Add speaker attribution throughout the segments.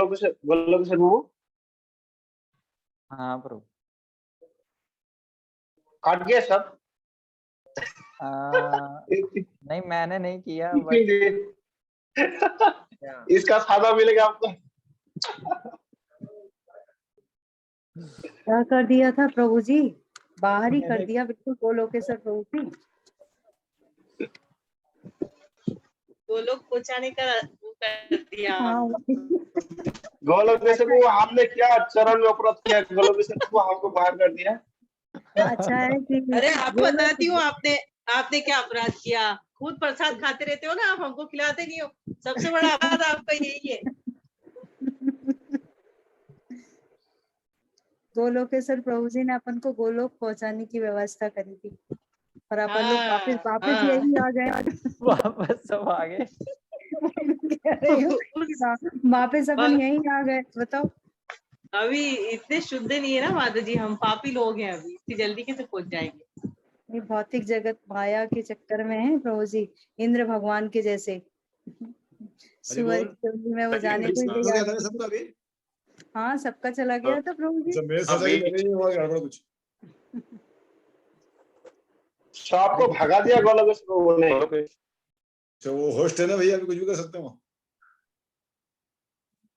Speaker 1: गोलोकेश्वर प्रभु?
Speaker 2: हाँ प्रभु।
Speaker 1: काट गया सब?
Speaker 2: नहीं मैंने नहीं किया बट
Speaker 1: इसका फायदा मिलेगा आपको।
Speaker 3: क्या कर दिया था प्रभु जी? बाहर ही कर दिया बिल्कुल गोलोकेश्वर प्रभु जी।
Speaker 4: गोलोक पहुंचाने का वो कर दिया।
Speaker 3: हाँ
Speaker 1: गोलोकेश्वर प्रभु हमने क्या चरण में अपराध किया? गोलोकेश्वर प्रभु हमको बाहर कर दिया।
Speaker 3: अच्छा है कि
Speaker 4: अरे आपको बताती हूँ आपने क्या अपराध किया। खुद प्रसाद खाते रहते हो ना, आप हमको खिलाते नहीं हो। सबसे बड़ा अपराध आपका यही है।
Speaker 3: गोलोकेश्वर प्रभु जी ने अपन को गोलोक पहुंचाने की व्यवस्था करी थी और अपन लोग वापस यही आ गए।
Speaker 2: वापस सब आ गए।
Speaker 3: वापस अपन यही आ गए। बताओ
Speaker 4: अभी इतने शुद्ध नहीं है ना माता जी, हम पापी लोग हैं। अभी इतनी जल्दी कैसे पहुंच जाएंगे?
Speaker 3: ये भौतिक जगत माया के चक्कर में है प्रभु जी, इंद्र भगवान के जैसे सुअर की चोरी में वो जाने को ही तैयार। हाँ सबका चला गया था प्रभु जी।
Speaker 1: कुछ आपको भगा दिया गोलोकेश्वर प्रभु ने।
Speaker 5: तो वो होस्ट है ना भैया, अभी कुछ भी कर सकते हो।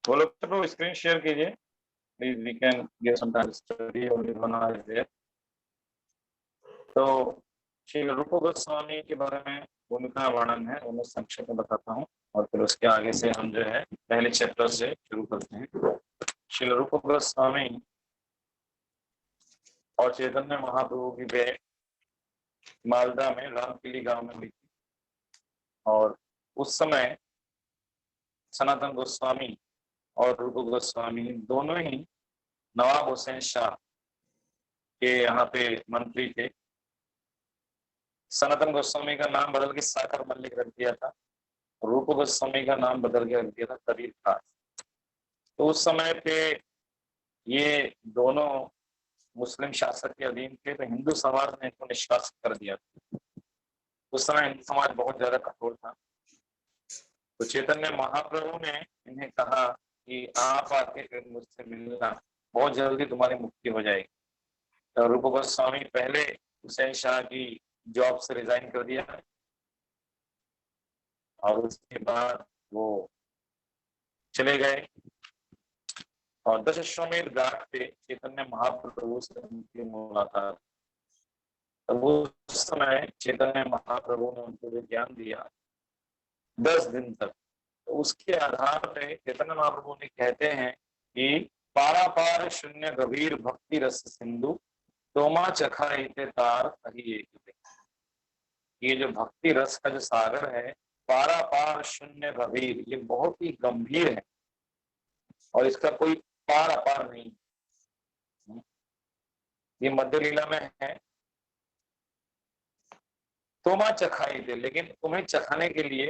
Speaker 6: गोलोकेश्वर प्रभु स्क्रीन शेयर कीजिए please, we can give some time study और देयर। तो श्री रूप गोस्वामी के बारे में भूमिका वर्णन है, वो मैं संक्षेप में बताता हूँ और फिर उसके आगे से हम जो है पहले चैप्टर से शुरू करते हैं। श्री रूप गोस्वामी और चैतन्य महाप्रभु की वे मालदा में रामकिली गांव में हुई थी और उस समय सनातन गोस्वामी और रूप गोस्वामी दोनों ही नवाब हुसैन शाह के यहाँ पे मंत्री थे। सनातन गोस्वामी का नाम बदल के साकर मल्लिक रख दिया था, रूप गोस्वामी का नाम बदल के रख दिया था कबीर खास। तो उस समय पे ये दोनों मुस्लिम शासक के अधीन थे, तो हिंदू समाज ने इनको निष्कासित कर दिया था। उस समय हिंदू समाज बहुत ज्यादा कठोर था। तो चैतन्य महाप्रभु ने इन्हें कहा कि आप आके फिर मुझसे मिलना, बहुत जल्दी तुम्हारी मुक्ति हो जाएगी। तो रूप गोस्वामी पहले हुसैन शाह की जॉब से रिजाइन कर दिया और उसके बाद वो चले गए और दशाश्वमेध घाट पे चैतन्य महाप्रभु से उनकी मुलाकात। तो उस समय चैतन्य महाप्रभु ने उनको जो ज्ञान दिया 10 दिन तक, तो उसके आधार पे चैतन्य महाप्रभु ने कहते हैं कि पारापार शून्य गभीर भक्ति रस सिंधु तोमा चखा इते तार कही एक। ये जो भक्ति रस का जो सागर है, पारापार शून्य गभीर, ये बहुत ही गंभीर है और इसका कोई पार अपार नहीं। ये मध्य लीला में है। तोमा चखाई थे, लेकिन तुम्हें चखाने के लिए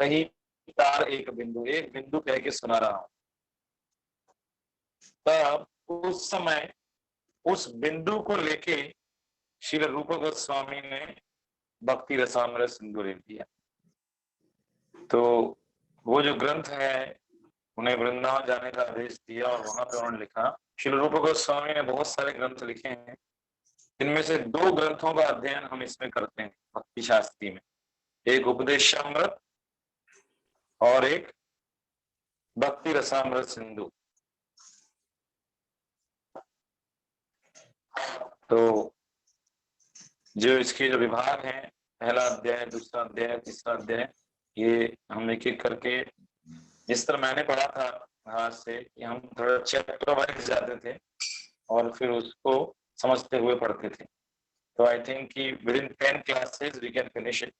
Speaker 6: कहीं तार एक बिंदु कह के सुना रहा हूं। तब उस समय उस बिंदु को लेके श्री रूप गोस्वामी ने भक्ति रसामृत सिंधु लिख दिया। तो वो जो ग्रंथ है, उन्हें वृंदावन जाने का आदेश दिया और वहां पे उन्होंने लिखा। श्री रूप गोस्वामी ने बहुत सारे ग्रंथ लिखे हैं, इनमें से 2 ग्रंथों का अध्ययन हम इसमें करते हैं भक्ति शास्त्री में। एक उपदेशामृत और एक भक्ति रसामृत सिंधु। तो जो इसके जो विभाग हैं, पहला अध्याय, दूसरा अध्याय, तीसरा अध्याय, ये हम एक एक करके, जिस तरह मैंने पढ़ा था आज से कि हम थोड़ा चैप्टर वाइज जाते थे और फिर उसको समझते हुए पढ़ते थे। तो आई थिंक कि within 10 classes we can finish it.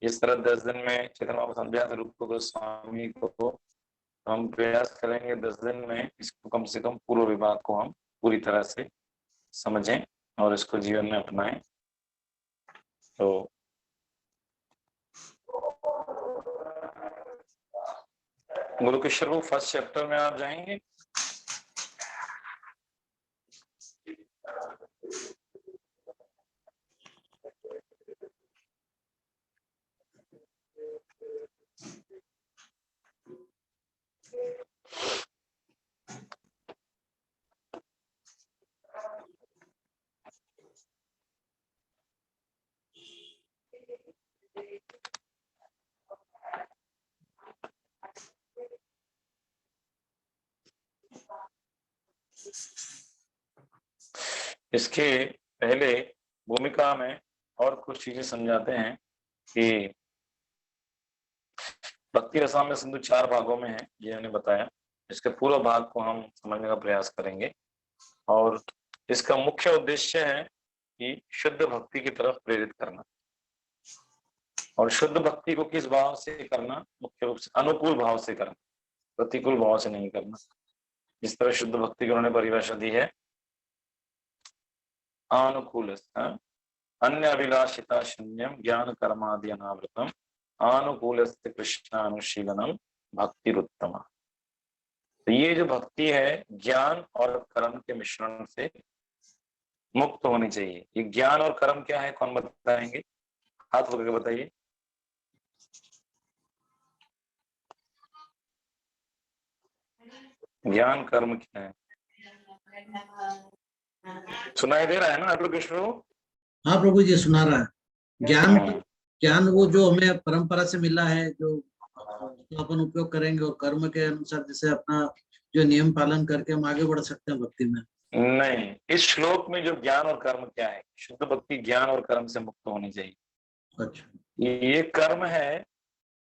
Speaker 6: इस तरह 10 दिन में चैतन्य को समझा था रूप गोस्वामी को, हम प्रयास करेंगे 10 दिन में इसको कम से कम पूर्व विभाग को हम पूरी तरह से समझें और इसको जीवन में अपनाएं। तो गोलोकेश्वर को फर्स्ट चैप्टर में आप जाएंगे। इसके पहले भूमिका में और कुछ चीजें समझाते हैं कि भक्ति रसामृत सिंधु 4 भागों में है, ये हमने बताया। इसके पूर्व भाग को हम समझने का प्रयास करेंगे और इसका मुख्य उद्देश्य है कि शुद्ध भक्ति की तरफ प्रेरित करना। और शुद्ध भक्ति को किस भाव से करना? मुख्य रूप से अनुकूल भाव से करना, प्रतिकूल भाव से नहीं करना। इस तरह शुद्ध भक्ति की उन्होंने परिभाषा दी है, अनुकूल अन्य अभिलाषिता शून्यम ज्ञान कर्मादि अनावृतम अनुकूल कृष्ण अनुशीलनम भक्तिरुत्तमा। तो ये जो भक्ति है ज्ञान और कर्म के मिश्रण से मुक्त होनी चाहिए। ये ज्ञान और कर्म क्या है, कौन बताएंगे? हाथ होकर बताइए। ज्ञान कर्म क्या है? सुनाई दे रहा है ना आप लोग? कृष्ण?
Speaker 7: हाँ प्रभु जी, सुना रहा है। ज्ञान वो जो हमें परंपरा से मिला है, जो अपन उपयोग करेंगे, और कर्म के अनुसार जैसे अपना जो नियम पालन करके हम आगे बढ़ सकते हैं भक्ति में।
Speaker 6: नहीं, इस श्लोक में जो ज्ञान और कर्म क्या है, शुद्ध भक्ति ज्ञान और कर्म से मुक्त होनी चाहिए।
Speaker 7: अच्छा,
Speaker 6: ये कर्म है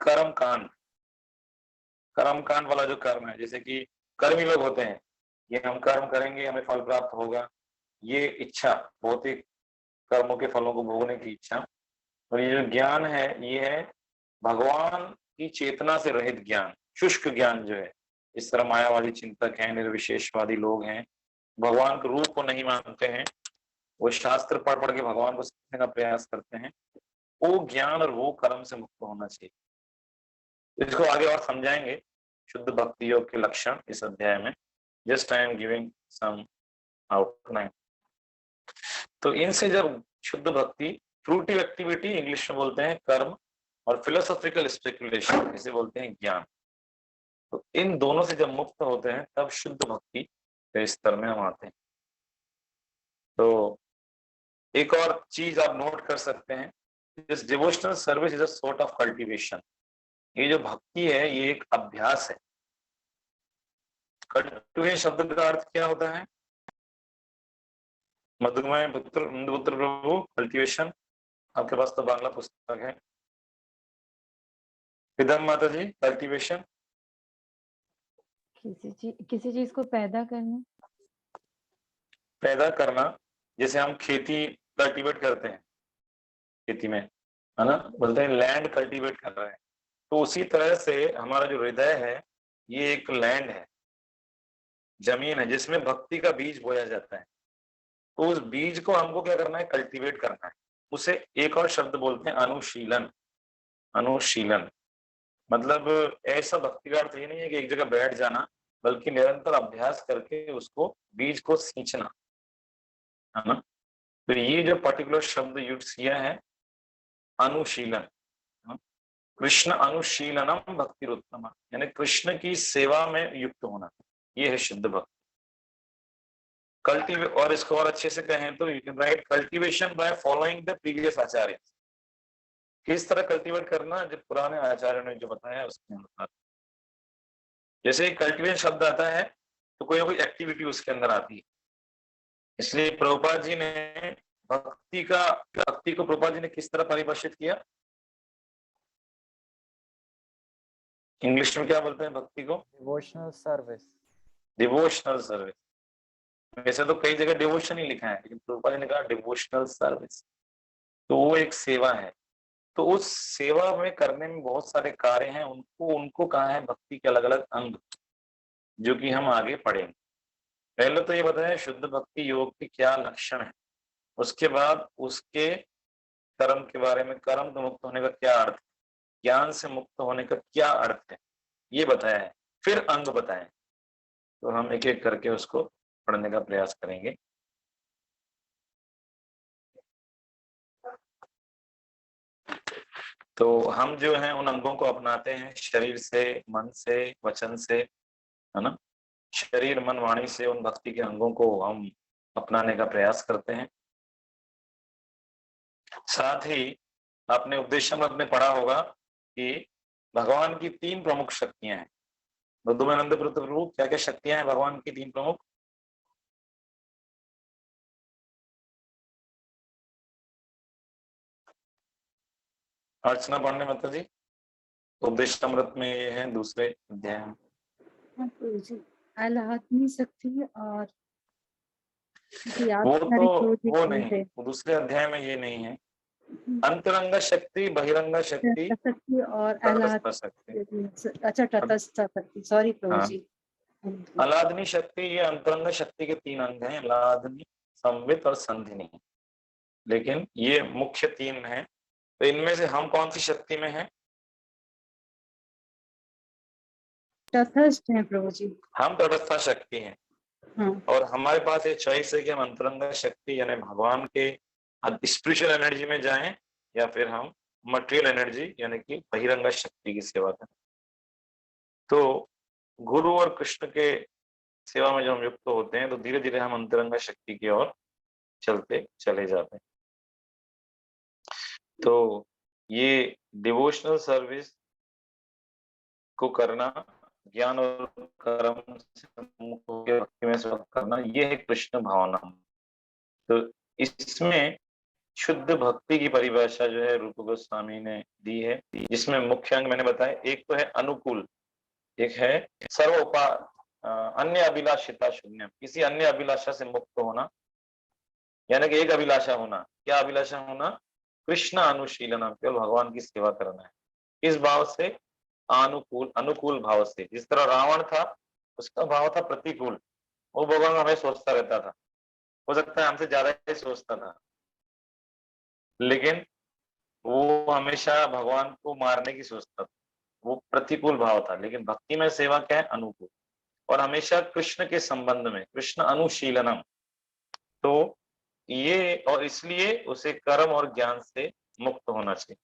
Speaker 6: कर्म कांड, कर्म कांड वाला जो कर्म है, जैसे कि कर्मी लोग होते हैं, ये हम कर्म करेंगे हमें फल प्राप्त होगा, ये इच्छा, भौतिक कर्मों के फलों को भोगने की इच्छा। और ये जो ज्ञान है ये है भगवान की चेतना से रहित ज्ञान, शुष्क ज्ञान जो है। इस तरह मायावादी चिंतक हैं, निर्विशेषवादी लोग हैं, भगवान के रूप को नहीं मानते हैं, वो शास्त्र पढ़ पढ़ के भगवान को समझने का प्रयास करते हैं, वो ज्ञान और वो कर्म से मुक्त होना चाहिए। इसको आगे और समझाएंगे शुद्ध भक्ति योग के लक्षण इस अध्याय में। Just I am giving some outline. तो इनसे जब शुद्ध भक्ति, फ्रूटिव एक्टिविटी इंग्लिश में बोलते हैं कर्म, और फिलोसॉफिकल स्पेकुलेशन इसे बोलते हैं ज्ञान। तो इन दोनों से जब मुक्त होते हैं तब शुद्ध भक्ति के स्तर में हम आते हैं। तो एक और चीज आप नोट कर सकते हैं, this devotional service is a sort of cultivation. ये जो भक्ति है ये एक अभ्यास है। कल्टीवेशन शब्द का अर्थ क्या होता है? मधुमय पुत्र प्रभु, कल्टीवेशन। आपके पास तो बांग्ला पुस्तक है। विदम माता जी, कल्टीवेशन
Speaker 8: किसी चीज को पैदा करना।
Speaker 6: पैदा करना, जैसे हम खेती कल्टीवेट करते हैं, खेती में, है ना, बोलते हैं लैंड कल्टीवेट कर रहे हैं। तो उसी तरह से हमारा जो हृदय है ये एक लैंड है, जमीन है, जिसमें भक्ति का बीज बोया जाता है। तो उस बीज को हमको क्या करना है? कल्टीवेट करना है। उसे एक और शब्द बोलते हैं अनुशीलन। अनुशीलन मतलब ऐसा भक्ति का अर्थ ये नहीं है कि एक जगह बैठ जाना, बल्कि निरंतर अभ्यास करके उसको, बीज को सींचना, है ना। तो ये जो पर्टिकुलर शब्द यूज किया है अनुशीलन, कृष्ण अनुशीलनम भक्तिरुत्तमा, यानी कृष्ण की सेवा में युक्त होना, ये है शुद्ध भक्ति। कल्टीवेट, और इसको और अच्छे से कहें तो you can write cultivation by following the previous acharya. किस तरह कल्टीवेट करना, जो पुराने आचार्यों ने जो बताया उसके अनुसार। जैसे कल्टीवेट शब्द आता है तो कोई ना कोई एक्टिविटी उसके अंदर आती है। इसलिए प्रभुपाद जी ने भक्ति को प्रभुपाद जी ने किस तरह परिभाषित किया? इंग्लिश में क्या बोलते हैं भक्ति को?
Speaker 2: Devotional service.
Speaker 6: Devotional service. वैसे तो कई जगह डिवोशन ही लिखा है, लेकिन प्रभुपाद जी ने कहा डिवोशनल सर्विस। तो वो एक सेवा है। तो उस सेवा में करने में बहुत सारे कार्य हैं, उनको कहा है भक्ति के अलग अलग अंग, जो कि हम आगे पढ़ेंगे। पहले तो ये बताया शुद्ध भक्ति योग के क्या लक्षण है, उसके बाद उसके कर्म के बारे में, कर्म से मुक्त होने का क्या अर्थ, ज्ञान से मुक्त होने का क्या अर्थ है, ये बताया है। फिर अंग बताए। तो हम एक एक करके उसको पढ़ने का प्रयास करेंगे। तो हम जो हैं उन अंगों को अपनाते हैं शरीर से, मन से, वचन से, है ना। शरीर मन वाणी से उन भक्ति के अंगों को हम अपनाने का प्रयास करते हैं। साथ ही आपने उपदेशामृत में पढ़ा होगा कि भगवान की 3 प्रमुख शक्तियां हैं। बुद्धमानंद प्रभु, क्या क्या शक्तियां हैं भगवान की 3 प्रमुख? अर्चना पांडे माता जी, उपदेशामृत में ये है दूसरे अध्याय में।
Speaker 3: हाँ, प्रभु जी, आह्लादनी शक्ति और
Speaker 6: वो नहीं, वो दूसरे अध्याय में ये नहीं है। अंतरंग शक्ति, बहिरंग शक्ति
Speaker 3: शक्ति और
Speaker 6: तटस्थ शक्ति।
Speaker 3: अच्छा, तटस्थ शक्ति, सॉरी प्रभु
Speaker 6: हाँ।
Speaker 3: जी।
Speaker 6: आह्लादनी शक्ति, ये अंतरंग शक्ति के 3 अंग हैं, आह्लादनी, संवित और संधिनी। लेकिन ये मुख्य 3 हैं। तो इनमें से हम कौन सी शक्ति में हैं?
Speaker 3: तटस्थ हैं प्रभु जी।
Speaker 6: हम तटस्थ शक्ति हैं।
Speaker 3: हाँ।
Speaker 6: और हमारे पास ये चॉइस है कि हम अंतरंग शक्ति यानी भगवान के स्पिरिचुअल एनर्जी में जाएं या फिर हम मटेरियल एनर्जी यानी कि बहिरंग शक्ति की सेवा करें। तो गुरु और कृष्ण के सेवा में जब हम युक्त होते हैं तो धीरे धीरे हम अंतरंग शक्ति की ओर चलते चले जाते हैं। तो ये डिवोशनल सर्विस को करना, ज्ञान और कर्म से मुक्त होकर भक्ति में सेवा करना, ये है कृष्ण भावना। तो इसमें शुद्ध भक्ति की परिभाषा जो है रूप गोस्वामी ने दी है, जिसमें मुख्य अंग मैंने बताया। एक तो है अनुकूल, एक है सर्वोपा अन्य अभिलाषिता शून्य, किसी अन्य अभिलाषा से मुक्त होना, यानी कि एक अभिलाषा होना। क्या अभिलाषा होना? कृष्ण अनुशीलनम, केवल भगवान की सेवा करना है। इस भाव से अनुकूल, अनुकूल भाव से। जिस तरह रावण था, उसका भाव था प्रतिकूल, वो भगवान हमें सोचता रहता था, हो सकता है हमसे ज्यादा ही सोचता था, लेकिन वो हमेशा भगवान को मारने की सोचता था, वो प्रतिकूल भाव था। लेकिन भक्ति में सेवा क्या है? अनुकूल, और हमेशा कृष्ण के संबंध में, कृष्ण अनुशीलनम। तो ये, और इसलिए उसे कर्म और ज्ञान से मुक्त होना चाहिए।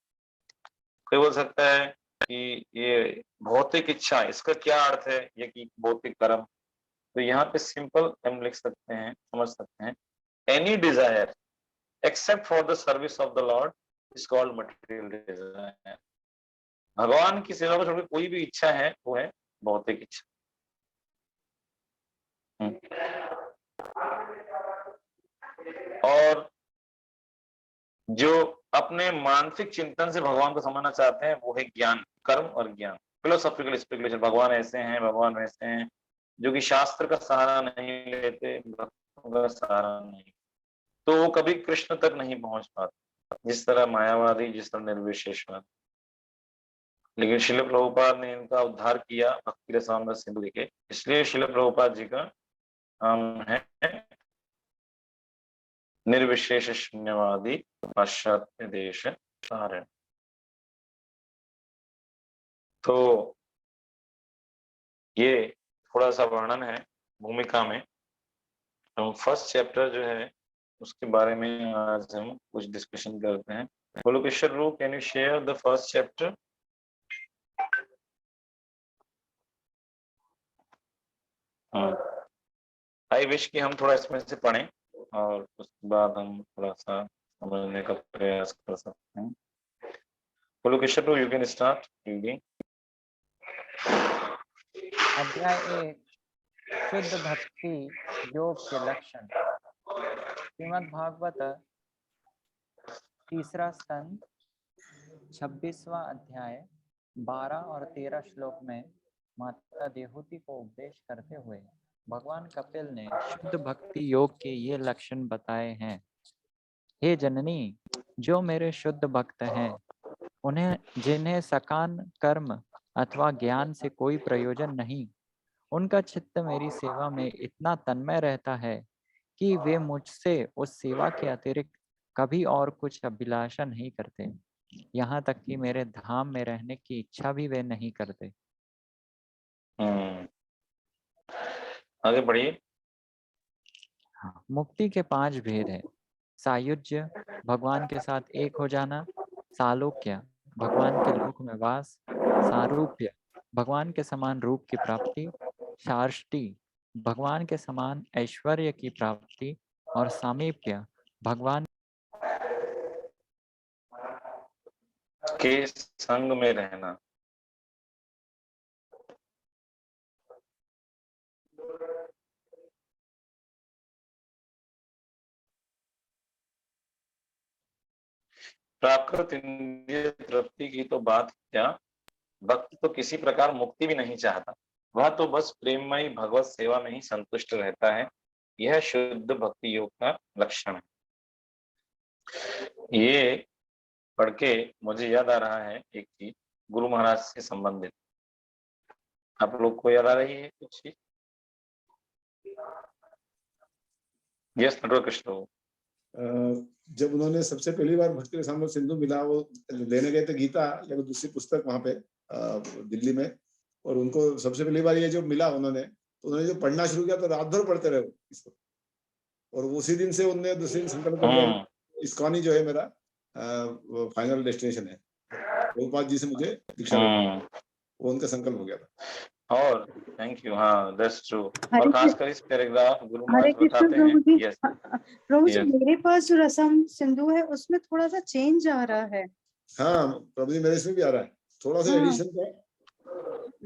Speaker 6: कोई बोल सकता है कि ये भौतिक इच्छा, इसका क्या अर्थ है ये कि भौतिक कर्म? तो यहाँ पे सिंपल हम लिख सकते हैं, समझ सकते हैं, any desire except for the service of the Lord is called material desire. भगवान की सेवा को छोड़कर कोई भी इच्छा है वो है भौतिक इच्छा। और जो अपने मानसिक चिंतन से भगवान को समझना चाहते हैं वो है ज्ञान, कर्म और ज्ञान, फिलोसॉफिकल स्पेकुलेशन। भगवान ऐसे हैं, भगवान वैसे हैं, जो कि शास्त्र का सहारा नहीं लेते, भक्तों का सहारा नहीं, तो वो कभी कृष्ण तक नहीं पहुंच पाते, जिस तरह मायावादी, जिस तरह निर्विशेषवाद। लेकिन शिल प्रभुपाद ने इनका उद्धार किया भक्ति रसामृत सिंधु लिखे, इसलिए शिल प्रभुपाद जी का नाम है निर्विशेष शून्यवादी पाश्चात्य देश तारण। तो ये थोड़ा सा वर्णन है भूमिका में। हम फर्स्ट चैप्टर जो है उसके बारे में आज हम कुछ डिस्कशन करते हैं। गोलोकेश्वर रूप, can you share the first chapter? I wish कि हम थोड़ा इसमें से पढ़ें और उसके बाद हम थोड़ा सा समझने का प्रयास कर सकते हैं। गोलोकेश्वर रूप, यू कैन स्टार्ट रीडिंग।
Speaker 2: अध्याय 1, शुद्ध भक्ति योग के लक्षण। श्रीमद् भागवत तीसरा स्कंद 26वां अध्याय 12 और 13 श्लोक में माता देहूति को उपदेश करते हुए भगवान कपिल ने शुद्ध भक्ति योग के ये लक्षण बताए हैं। हे जननी, जो मेरे शुद्ध भक्त हैं, उन्हें जिन्हें सकाम कर्म अथवा ज्ञान से कोई प्रयोजन नहीं, उनका चित्त मेरी सेवा में इतना तन्मय रहता है कि वे मुझसे उस सेवा के अतिरिक्त कभी और कुछ अभिलाषा नहीं करते, यहाँ तक कि मेरे धाम में रहने की इच्छा भी वे नहीं करते।
Speaker 6: आगे बढ़िए।
Speaker 2: मुक्ति के 5 भेद हैं। सायुज्य, भगवान के साथ एक हो जाना। सालोक्य, भगवान के लोक में वास। सारूप्य, भगवान के समान रूप की प्राप्ति। शार्ष्टी, भगवान के समान ऐश्वर्य की प्राप्ति। और सामीप्य, भगवान
Speaker 6: के संग में रहना। प्राकृत इंद्रिय तृप्ति की तो बात क्या, भक्त तो किसी प्रकार मुक्ति भी नहीं चाहता, वह तो बस प्रेममयी भगवत सेवा में ही संतुष्ट रहता है। यह शुद्ध भक्ति योग का लक्षण है। ये पढ़ के मुझे याद आ रहा है एक चीज गुरु महाराज से संबंधित। आप लोग को याद आ रही है कुछ चीज? यस नटवर कृष्ण।
Speaker 5: जब उन्होंने सबसे पहली बार भक्ति रसामृत सिंधु मिला, वो लेने गए थे गीता या दूसरी पुस्तक वहां पे दिल्ली में, और उनको सबसे पहली बार ये जो मिला उन्होंने, तो उन्होंने जो पढ़ना शुरू किया तो रात भर पढ़ते रहे इसको, और उसी दिन से उन्होंने दूसरे दिन संकल्प कर लिया इस्कॉन ही जो है मेरा फाइनल डेस्टिनेशन है। प्रभुपाद जी से मुझे दीक्षा वो उनका संकल्प हो गया था।
Speaker 6: और थैंक यू। हाँ दैट्स ट्रू।
Speaker 3: हरे
Speaker 6: और खासकर इस पैराग्राफ गुरु महाराज
Speaker 3: कृष्ण
Speaker 6: बताते
Speaker 3: प्रभु जी।
Speaker 6: हैं। यस
Speaker 3: प्रभु जी
Speaker 6: Yes.
Speaker 3: मेरे पास जो रसम सिंधु है उसमें थोड़ा सा चेंज आ रहा है।
Speaker 5: हाँ प्रभु जी मेरे इसमें भी आ रहा है थोड़ा सा
Speaker 3: हाँ।
Speaker 5: एडिशन का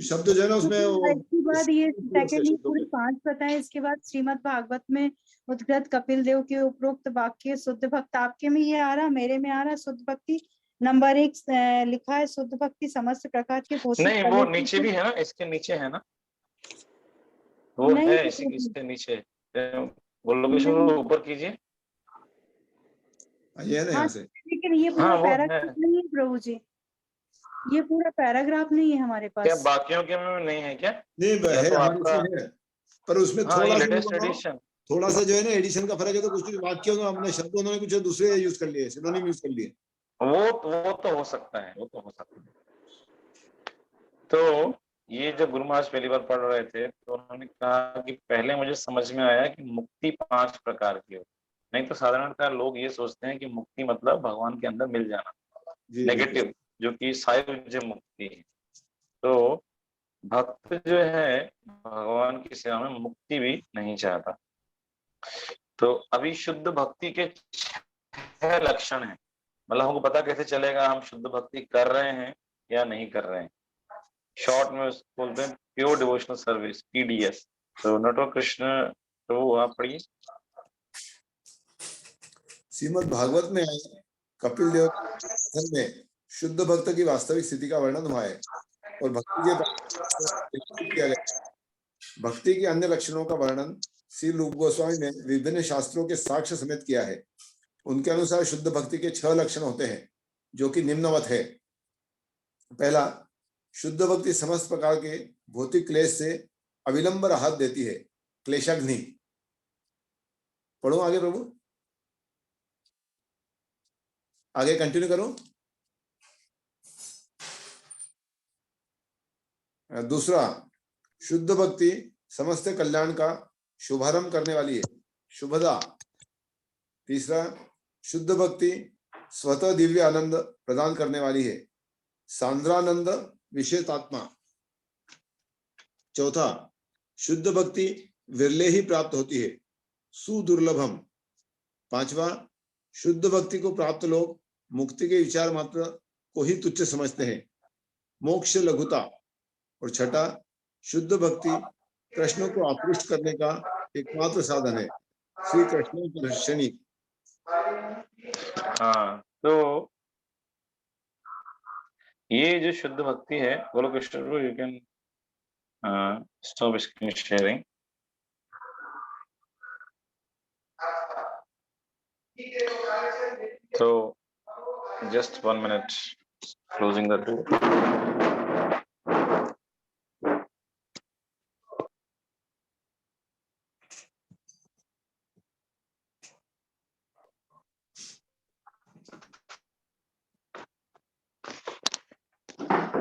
Speaker 5: शब्द जो है ना उसमें वो
Speaker 3: इसके बाद ये सेकंड
Speaker 5: शब्दों
Speaker 3: पूरे
Speaker 5: के।
Speaker 3: 5 बताए। इसके बाद श्रीमद् भागवत में उद्गत कपिल देव के उपरोक्त वाक्य शुद्ध भक्त, आपके में ये आ रहा, मेरे में आ रहा शुद्ध भक्ति नंबर 1 लिखा है, शुद्ध भक्ति समस्त प्रकार के भौतिक
Speaker 6: नहीं वो नीचे भी है ना, इसके नीचे है ना, वो
Speaker 3: नहीं
Speaker 6: है इसके नीचे। गोलोकेश्वर ऊपर कीजिए।
Speaker 5: ये है ना यहाँ से।
Speaker 3: लेकिन ये पूरा
Speaker 6: हाँ, वो
Speaker 3: पैराग्राफ नहीं है प्रभु जी, ये पूरा पैराग्राफ नहीं है हमारे पास।
Speaker 6: क्या बाकियों के में नहीं है क्या?
Speaker 5: नहीं
Speaker 6: या
Speaker 5: है
Speaker 6: तो
Speaker 5: हमारे
Speaker 6: आपका
Speaker 5: इसमें है, पर उसमें
Speaker 6: हाँ
Speaker 5: थोड़ा
Speaker 6: ये
Speaker 5: सा
Speaker 6: लेटेस्ट एडिशन।
Speaker 5: थोड़ा सा जो है ना एडिशन का फर्क है, तो कुछ वाक्य हमने शब्द उन्होंने कुछ दूसरे यूज कर लिए, सिनोनिम यूज कर लिए।
Speaker 6: वो तो हो सकता है, वो तो हो सकता है। तो ये जब गुरु महाराज पहली बार पढ़ रहे थे तो उन्होंने कहा कि पहले मुझे समझ में आया कि मुक्ति 5 प्रकार की हो। नहीं तो साधारणतः लोग ये सोचते हैं कि मुक्ति मतलब भगवान के अंदर मिल जाना, नेगेटिव, जो कि सायुज्य मुक्ति है। तो भक्त जो है भगवान की सेवा में मुक्ति भी नहीं चाहता। तो अभी शुद्ध भक्ति के 6 लक्षण हैं। मतलब हमको पता कैसे चलेगा हम शुद्ध भक्ति कर रहे हैं या नहीं कर रहे हैं? शॉर्ट में उसको बोलते हैं प्योर डिवोशनल सर्विस, PDS। तो नटवर कृष्ण तो आप पढ़िए।
Speaker 5: श्रीमद् भागवत में कपिल देव में शुद्ध भक्त की वास्तविक स्थिति का वर्णन हुआ है और भक्ति के किया गया। भक्ति के अन्य लक्षणों का वर्णन श्री रूप गोस्वामी ने विभिन्न शास्त्रों के साक्ष्य समेत किया है। उनके अनुसार शुद्ध भक्ति के 6 लक्षण होते हैं जो कि निम्नवत है। पहला, शुद्ध भक्ति समस्त प्रकार के भौतिक क्लेश से अविलंब राहत देती है, क्लेशाग्नि। पढ़ो आगे प्रभु, आगे कंटिन्यू करो। दूसरा, शुद्ध भक्ति समस्त कल्याण का शुभारंभ करने वाली है, शुभदा। तीसरा, शुद्ध भक्ति स्वतः दिव्य आनंद प्रदान करने वाली है, सांद्रानंद विशेषात्मा। चौथा, शुद्ध भक्ति विरले ही प्राप्त होती है, सुदुर्लभम। पांचवा, शुद्ध भक्ति को प्राप्त लोग मुक्ति के विचार मात्र को ही तुच्छ समझते हैं, मोक्ष लघुता। और छठा, शुद्ध भक्ति कृष्ण को आकृष्ट करने का एकमात्र साधन है, श्री कृष्ण की दर्शनी।
Speaker 6: हाँ, तो ये जो शुद्ध भक्ति है, बोलो Krishna, you can stop screen sharing. तो just 1 minute, closing the door.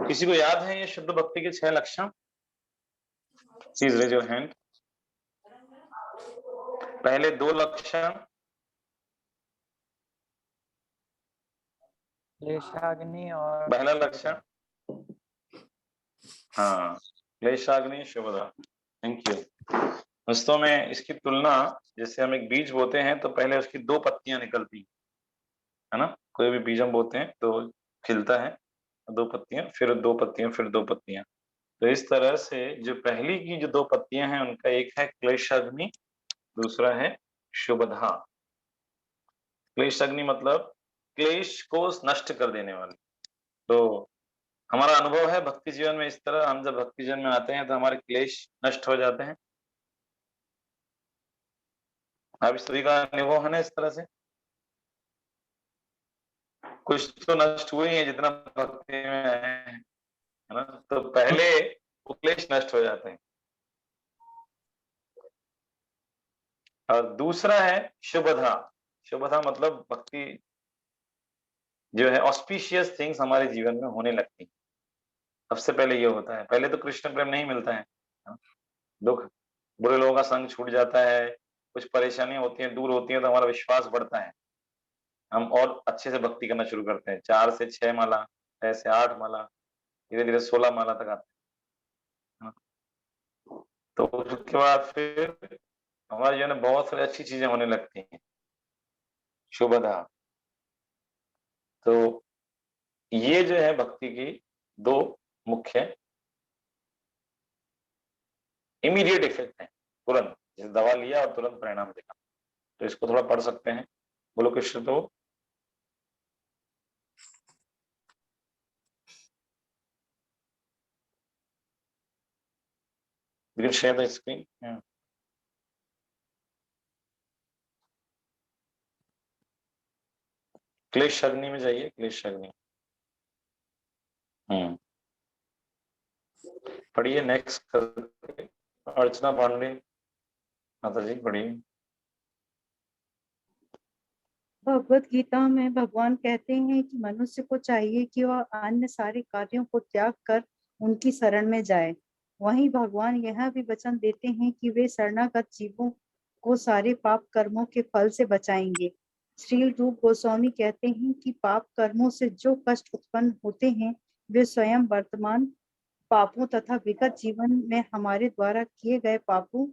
Speaker 6: किसी को याद है ये शुद्ध भक्ति के 6 लक्षण? Please raise your hand. पहले 2 लक्षण,
Speaker 2: क्लेशाग्नि और
Speaker 6: पहला लक्षण, हाँ क्लेशाग्नि शुभदा। Thank you. वास्तव में इसकी तुलना, जैसे हम एक बीज बोते हैं तो पहले उसकी 2 पत्तियां निकलती है ना, कोई भी बीज हम बोते हैं तो खिलता है 2 पत्तियां, फिर 2 पत्तियां, फिर 2 पत्तियां। तो इस तरह से जो पहली की जो 2 पत्तियां हैं उनका एक है क्लेशाग्नि, दूसरा है शुभधा। क्लेशाग्नि मतलब क्लेश को नष्ट कर देने वाली। तो हमारा अनुभव है भक्ति जीवन में इस तरह, हम जब भक्ति जीवन में आते हैं तो हमारे क्लेश नष्ट हो जाते हैं। आप सभी का अनुभव है ना इस तरह से? कुछ तो नष्ट हुए ही है जितना भक्ति में है ना। तो पहले वो क्लेश नष्ट हो जाते हैं। और दूसरा है शुभधा। शुभधा मतलब भक्ति जो है ऑस्पिशियस थिंग्स हमारे जीवन में होने लगती हैं। सबसे पहले ये होता है, पहले तो कृष्ण प्रेम नहीं मिलता है, दुख, बुरे लोगों का संग छूट जाता है, कुछ परेशानियां होती हैं, दूर होती हैं, तो हमारा विश्वास बढ़ता है, हम और अच्छे से भक्ति करना शुरू करते हैं। 4 से 6 माला, 6 से 8 माला, धीरे धीरे 16 माला तक आते हैं। तो उसके बाद फिर हमारे जीवन में बहुत सारी अच्छी चीजें होने लगती हैं, शुभदा। तो ये जो है भक्ति की 2 मुख्य इमीडिएट इफेक्ट है, तुरंत, जैसे दवा लिया और तुरंत परिणाम देखा। तो इसको थोड़ा पढ़ सकते हैं। बोलो कृष्ण। तो you can share the screen. Yeah. क्लेश अग्नि में जाइए, क्लेश अग्नि। पढ़िए नेक्स्ट करके। अर्चना पांडे माता जी पढ़िए।
Speaker 3: भगवत गीता में भगवान कहते हैं कि मनुष्य को चाहिए कि वह अन्य सारे कार्यों को त्याग कर उनकी शरण में जाए। वहीं भगवान यह भी वचन देते हैं कि वे शरणागत जीवों को सारे पाप कर्मों के फल से बचाएंगे। श्री रूप गोस्वामी कहते हैं कि पाप कर्मों से जो कष्ट उत्पन्न होते हैं वे स्वयं वर्तमान पापों तथा विगत जीवन में हमारे द्वारा किए गए पापों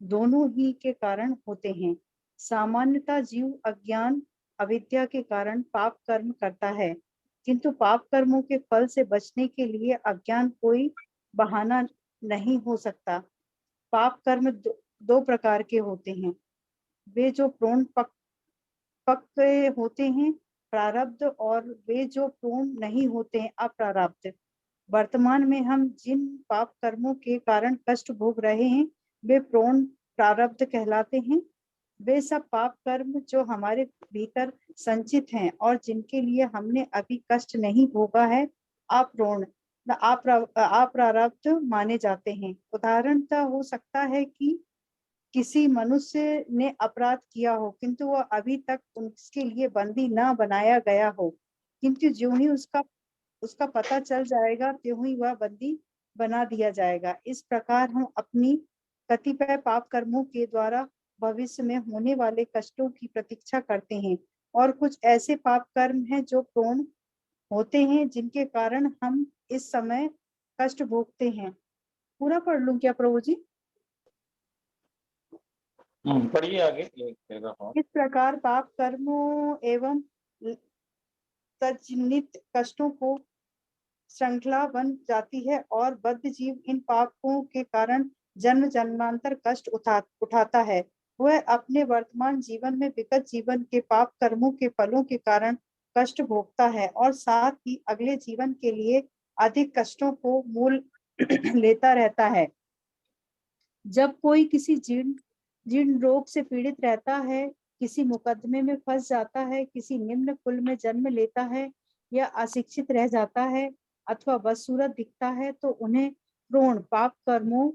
Speaker 3: दोनों ही के कारण होते हैं। सामान्यतः जीव अज्ञान अविद्या के कारण पाप कर्म करता है, किंतु पाप कर्मों के फल से बचने के लिए अज्ञान कोई बहाना नहीं हो सकता। पाप कर्म दो प्रकार के होते हैं, वे जो पूर्ण पक्के होते हैं प्रारब्ध, और वे जो पूर्ण नहीं होते हैं अप्रारब्ध। वर्तमान में हम जिन पाप कर्मों के कारण कष्ट भोग रहे हैं वे पूर्ण प्रारब्ध कहलाते हैं। वे सब पाप कर्म जो हमारे भीतर संचित हैं और जिनके लिए हमने अभी कष्ट नहीं भोगा है अपूर्ण अप्रारब्ध माने जाते हैं। उदाहरणतः हो सकता है कि किसी मनुष्य ने अपराध किया हो किंतु वह अभी तक उसके लिए बंदी न बनाया गया हो, किंतु ज्यों ही उसका पता चल जाएगा त्यों ही वह बंदी बना दिया जाएगा। इस प्रकार हम अपनी कतिपय पाप कर्मों के द्वारा भविष्य में होने वाले कष्टों की प्रतीक्षा करते हैं, और कुछ ऐसे पाप कर्म हैं जो पूर्ण होते हैं जिनके कारण हम इस समय कष्ट भोगते हैं। पूरा पढ़ लूं क्या प्रभु जी?
Speaker 6: पढ़िए आगे।
Speaker 3: इस प्रकार पाप कर्मों एवं तज्जनित कष्टों को श्रृंखला बन जाती है और बद्ध जीव इन पापों के कारण जन्म जन्मांतर कष्ट उठाता है। वह अपने वर्तमान जीवन में विगत जीवन के पाप कर्मों के फलों के कारण कष्ट भोगता है और साथ ही अगले जीवन के लिए अधिक कष्टों को मूल लेता रहता है। जब कोई किसी जीर्ण रोग से पीड़ित रहता है, किसी मुकदमे में फंस जाता है, किसी निम्न कुल में जन्म लेता है या अशिक्षित रह जाता है अथवा बदसूरत दिखता है, तो उन्हें पूर्ण पाप कर्मों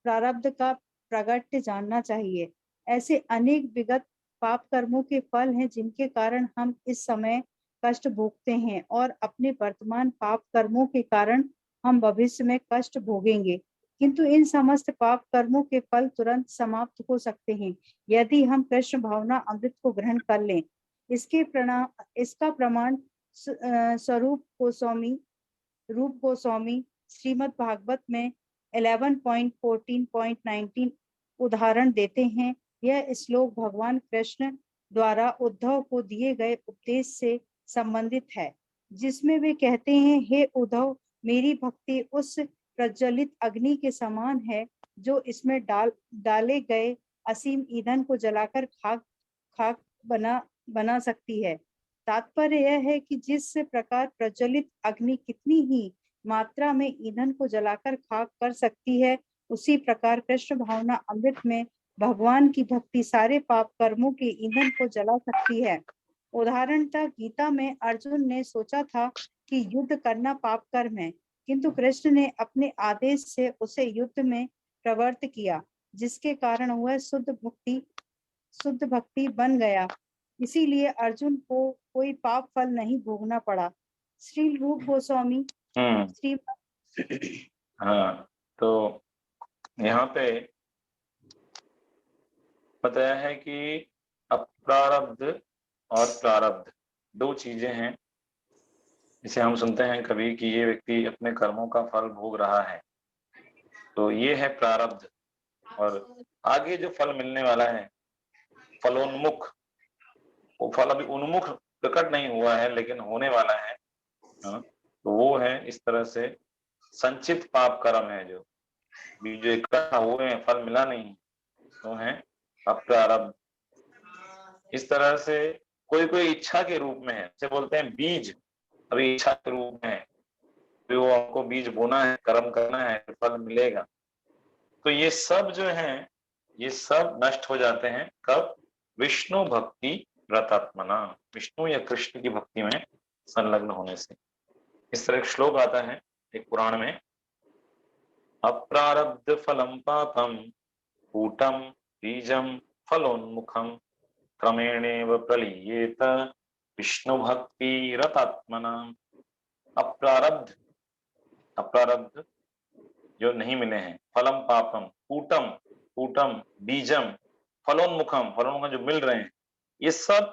Speaker 3: प्रारब्ध का प्रगट्य जानना चाहिए। ऐसे अनेक विगत पाप कर्मों के फल हैं जिनके कारण हम इस समय कष्ट भोगते हैं, और अपने वर्तमान पाप कर्मों के कारण हम भविष्य में कष्ट भोगेंगे। किंतु इन समस्त पाप कर्मों के फल तुरंत समाप्त हो सकते हैं यदि हम कृष्ण भावना अमृत को ग्रहण कर लें। इसका प्रमाण स्वरूप गोस्वामी श्रीमद् भागवत में 11.14.19 उदाहरण देते हैं। यह श्लोक भगवान कृष्ण द्वारा उद्धव को दिए गए उपदेश से संबंधित है। जिसमें वे कहते हैं, हे उद्धव, मेरी भक्ति उस प्रज्वलित अग्नि के समान है जो इसमें डाले गए असीम ईंधन को जलाकर खाक खाक बना सकती है। तात्पर्य यह है कि जिस प्रकार प्रज्वलित अग्नि कितनी ही मात्रा में ईंधन को जलाकर खाक कर सकती है, उसी प्रकार कृष्ण भावना अमृत में भगवान की भक्ति सारे पाप कर्मों के ईंधन को जला सकती है। उदाहरणतः गीता में अर्जुन ने सोचा था कि युद्ध करना पाप कर्म है, किंतु कृष्ण ने अपने आदेश से उसे युद्ध में प्रवृत्त किया, जिसके कारण वह शुद्ध भक्ति बन गया। इसीलिए अर्जुन को कोई पाप फल नहीं भोगना पड़ा। श्री रूप गोस्वामी श्री
Speaker 6: हाँ, तो यहाँ पे बताया है कि अप्रारब्ध और प्रारब्ध दो चीजें हैं। इसे हम सुनते हैं कभी कि ये व्यक्ति अपने कर्मों का फल भोग रहा है, तो ये है प्रारब्ध। और आगे जो फल मिलने वाला है फलोन्मुख, वो फल अभी उन्मुख प्रकट नहीं हुआ है लेकिन होने वाला है। तो वो है इस तरह से संचित पाप कर्म है, जो इकट्ठा हुए हैं, फल मिला नहीं, तो है अप्रारब्ध। इस तरह से कोई कोई इच्छा के रूप में है, जैसे बोलते हैं बीज अभी इच्छा के रूप में है, तो वो आपको बीज बोना है, कर्म करना है, फल मिलेगा। तो ये सब जो है ये सब नष्ट हो जाते हैं कब? विष्णु भक्ति व्रतात्मना, विष्णु या कृष्ण की भक्ति में संलग्न होने से। इस तरह एक श्लोक आता है एक पुराण में, अप्रारब्ध फलम पापम कूटम बीजम फलोन्मुखम क्रमेणेव प्रलीयेत विष्णु भक्ति रतात्मना। अप्रारब्ध, अप्रारब्ध जो नहीं मिले हैं, फलम पापम, कूटम, कूटम बीजम, फलोन्मुखम, फलोन्मुखम जो मिल रहे हैं, ये सब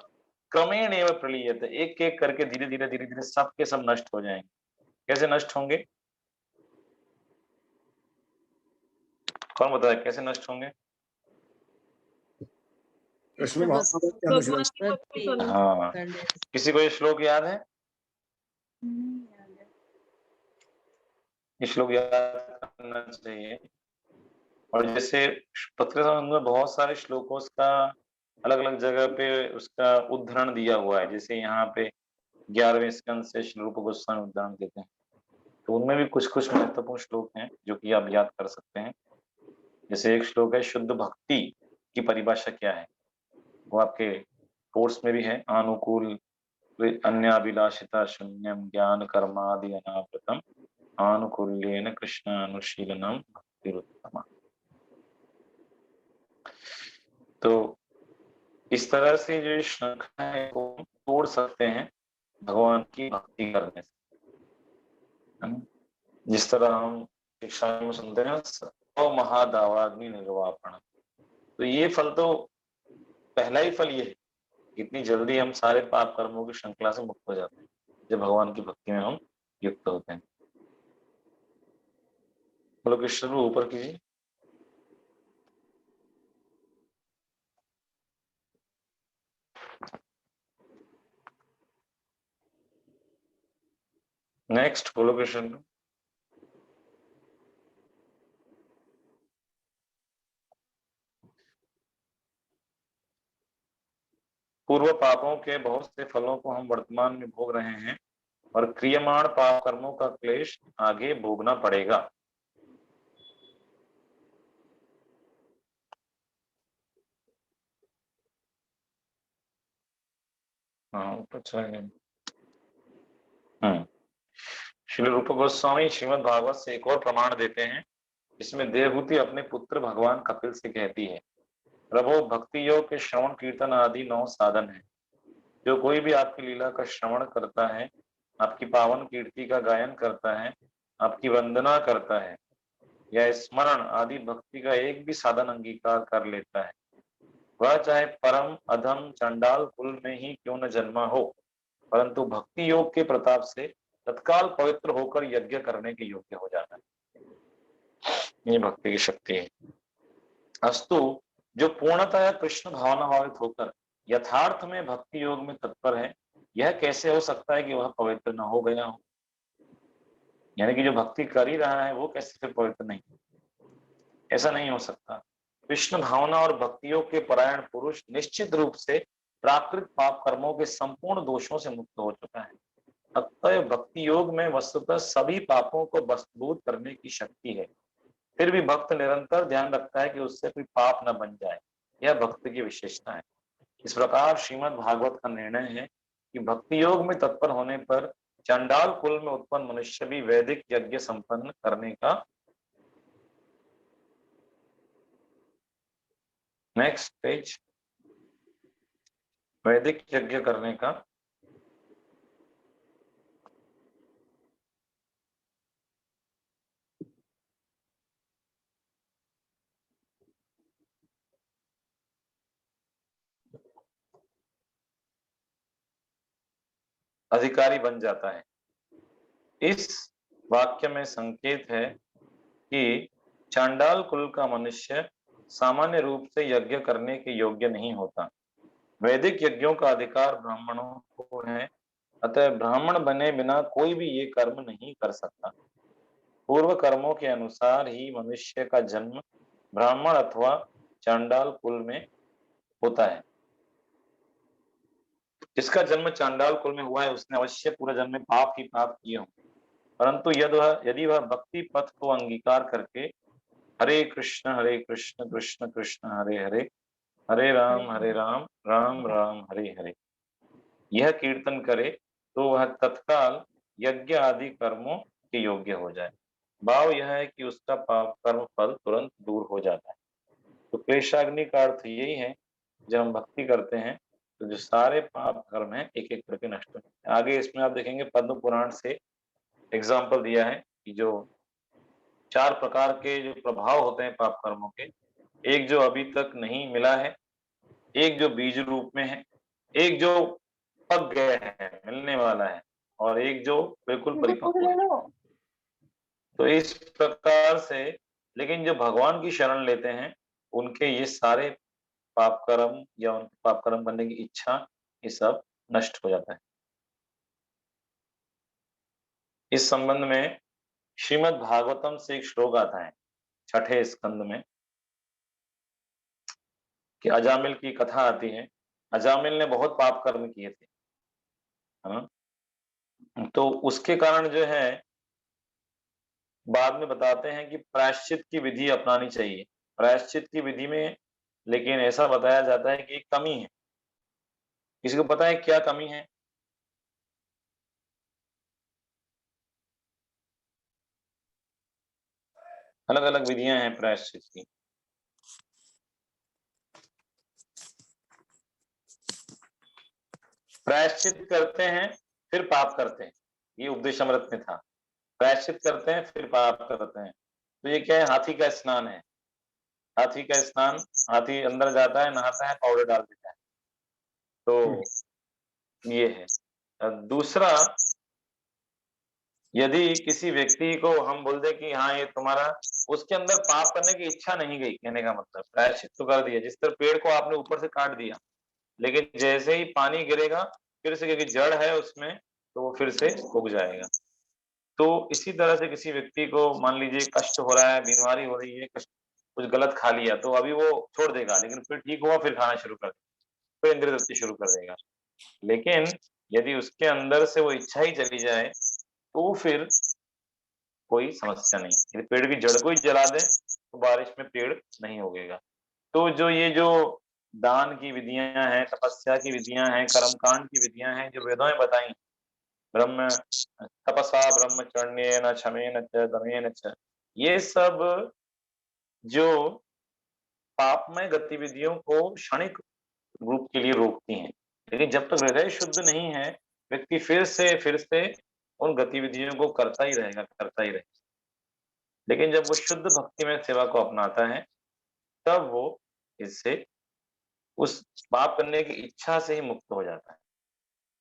Speaker 6: क्रमेणेव प्रलीयेत, एक एक करके धीरे धीरे सब के सब नष्ट हो जाएंगे। कैसे नष्ट होंगे? कौन बताए कैसे नष्ट होंगे?
Speaker 5: कृष्ण भावना के अनुसार।
Speaker 6: हाँ, किसी को ये श्लोक याद है? ये श्लोक याद करना चाहिए। और जैसे पत्र में बहुत सारे श्लोकों का अलग अलग जगह पे उसका उद्धरण दिया हुआ है, जैसे यहाँ पे 11वें स्कंद से श्री रूप गोस्वामी उद्धरण देते हैं, तो उनमें भी कुछ कुछ महत्वपूर्ण श्लोक हैं जो कि आप याद कर सकते हैं। जैसे एक श्लोक है शुद्ध भक्ति की परिभाषा क्या है, वो आपके कोर्स में भी है, अनुकूल अन्याभिलाषिता शून्यम ज्ञान कर्मादि अनावृतम आनुकूल्येन कृष्ण अनुशीलनम भक्तिरुत्तमा। तो इस तरह से जो श्रृंखला है वो तोड़ सकते हैं भगवान की भक्ति करने से। जिस तरह हम शिक्षा में सुनते हैं सौ महादावाग्नि निर्वापण, तो ये फल तो पहला ही फल ये है, इतनी जल्दी हम सारे पाप कर्मों की श्रृंखला से मुक्त हो जाते हैं जब भगवान की भक्ति में हम युक्त होते हैं। बोलो कृष्ण को ऊपर कीजिए। नेक्स्ट बोलो कृष्ण। पूर्व पापों के बहुत से फलों को हम वर्तमान में भोग रहे हैं और क्रियमाण पाप कर्मों का क्लेश आगे भोगना पड़ेगा। हाँ, अच्छा है। श्री रूप गोस्वामी श्रीमद् भागवत से एक और प्रमाण देते हैं, इसमें देवहूति अपने पुत्र भगवान कपिल से कहती है, प्रभु भक्ति योग के श्रवण कीर्तन आदि 9 साधन है। जो कोई भी आपकी लीला का श्रवण करता है, आपकी पावन कीर्ति का गायन करता है, आपकी वंदना करता है या स्मरण आदि भक्ति का एक भी साधन अंगीकार कर लेता है, वह चाहे परम अधम चंडाल कुल में ही क्यों न जन्मा हो, परंतु भक्ति योग के प्रताप से तत्काल पवित्र होकर यज्ञ करने के योग्य हो जाता है। ये भक्ति की शक्ति है। अस्तु, जो पूर्णतः कृष्ण भावना भावित होकर यथार्थ में भक्ति योग में तत्पर है, यह कैसे हो सकता है कि वह पवित्र न हो गया हो? यानी कि जो भक्ति कर ही रहा है वो कैसे फिर पवित्र नहीं? ऐसा नहीं हो सकता। कृष्ण भावना और भक्तियों के परायण पुरुष निश्चित रूप से प्राकृत पाप कर्मों के संपूर्ण दोषों से मुक्त हो चुका है। अतः भक्ति योग में वस्तुतः सभी पापों को भस्मीभूत करने की शक्ति है। फिर भी भक्त निरंतर ध्यान रखता है कि उससे कोई पाप न बन जाए। यह भक्त की विशेषता है। इस प्रकार श्रीमद् भागवत का निर्णय है कि भक्ति योग में तत्पर होने पर चंडाल कुल में उत्पन्न मनुष्य भी वैदिक यज्ञ संपन्न करने का नेक्स्ट पेज वैदिक यज्ञ करने का अधिकारी बन जाता है। इस वाक्य में संकेत है कि चांडाल कुल का मनुष्य सामान्य रूप से यज्ञ करने के योग्य नहीं होता। वैदिक यज्ञों का अधिकार ब्राह्मणों को है, अतः ब्राह्मण बने बिना कोई भी ये कर्म नहीं कर सकता। पूर्व कर्मों के अनुसार ही मनुष्य का जन्म ब्राह्मण अथवा चांडाल कुल में होता है। जिसका जन्म चांडाल कुल में हुआ है उसने अवश्य पूरा जन्म में पाप ही पाप किए हों, परंतु यदि वह भक्ति पथ को अंगीकार करके हरे कृष्ण कृष्ण कृष्ण हरे हरे, हरे राम राम राम हरे हरे यह कीर्तन करे तो वह तत्काल यज्ञ आदि कर्मों के योग्य हो जाए। भाव यह है कि उसका पाप कर्म फल तुरंत दूर हो जाता है। तो क्लेशाग्नि का अर्थ यही है, जब हम भक्ति करते हैं तो जो सारे पाप कर्म हैं एक एक करके नष्ट हो जाते हैं। आगे इसमें आप देखेंगे पद्म पुराण से एग्जाम्पल दिया है कि जो 4 प्रकार के जो प्रभाव होते हैं पाप कर्मों के, एक जो अभी तक नहीं मिला है, एक जो बीज रूप में है, एक जो पक गया है मिलने वाला है, और एक जो बिल्कुल परिपक्व है। तो इस प्रकार से लेकिन जो भगवान की शरण लेते हैं उनके ये सारे पाप कर्म या उनके पाप कर्म करने की इच्छा ये सब नष्ट हो जाता है। इस संबंध में श्रीमद् भागवतम से एक श्लोक आता है 6ठे स्कंद में कि अजामिल की कथा आती है। अजामिल ने बहुत पाप कर्म किए थे, है ना? तो उसके कारण जो है बाद में बताते हैं कि प्रायश्चित की विधि अपनानी चाहिए। प्रायश्चित की विधि में लेकिन ऐसा बताया जाता है कि एक कमी है। किसी को पता है क्या कमी है? अलग अलग विधियां हैं प्रायश्चित की। प्रायश्चित करते हैं फिर पाप करते हैं, ये उपदेश अमृत में था। प्रायश्चित करते हैं फिर पाप करते हैं। तो ये क्या है? हाथी का स्नान है। हाथी का स्नान, हाथी अंदर जाता है, नहाता है, पाउडर डाल देता है। तो ये है। दूसरा, यदि किसी व्यक्ति को हम बोल दे कि हाँ ये तुम्हारा, उसके अंदर पाप करने की इच्छा नहीं गई, कहने का मतलब प्रायश्चित तो कर दिया। जिस तरह पेड़ को आपने ऊपर से काट दिया, लेकिन जैसे ही पानी गिरेगा फिर से, क्योंकि जड़ है उसमें, तो वो फिर से उग जाएगा। तो इसी तरह से किसी व्यक्ति को मान लीजिए कष्ट हो रहा है, बीमारी हो रही है, कुछ गलत खा लिया, तो अभी वो छोड़ देगा, लेकिन फिर ठीक हुआ फिर खाना शुरू कर देगा, फिर इंद्रिय तृप्ति शुरू कर देगा। लेकिन यदि उसके अंदर से वो इच्छा ही चली जाए तो फिर कोई समस्या नहीं। यदि पेड़ की जड़ को ही जला दे तो बारिश में पेड़ नहीं उगेगा। तो जो ये जो दान की विधियां हैं, तपस्या की विधियां हैं, कर्मकांड की विधियां हैं जो वेदों में बताई, ब्रह्म तपसा ब्रह्मचर्येण क्षमेन च दमेन च, ये सब जो पापमय गतिविधियों को क्षणिक रूप के लिए रोकती हैं। लेकिन जब तक हृदय शुद्ध नहीं है, व्यक्ति फिर से उन गतिविधियों को करता ही रहेगा। लेकिन जब वो शुद्ध भक्ति में सेवा को अपनाता है, तब वो इससे उस पाप करने की इच्छा से ही मुक्त हो जाता है।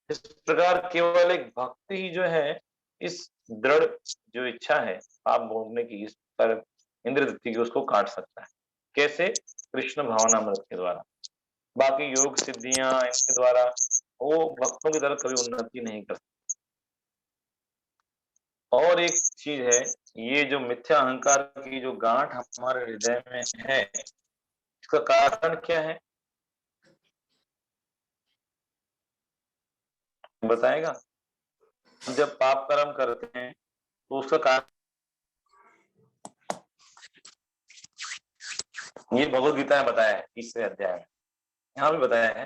Speaker 6: इस प्रकार केवल एक भक्ति ही जो है इस दृढ़ जो इच्छा है पाप भोगने की, इस पर इंद्रिय तृप्ति की, उसको काट सकता है। कैसे? कृष्ण भावनामृत के द्वारा। बाकी योग सिद्धियां इनके द्वारा वो भक्तों की तरह कभी उन्नति नहीं कर सकता। और एक चीज है, ये जो मिथ्या अहंकार की जो गांठ हमारे हृदय में है, इसका कारण क्या है बताएगा? हम जब पाप कर्म करते हैं तो उसका कारण, ये भगवत गीता में बताया है 30वें अध्याय में, यहाँ भी बताया है।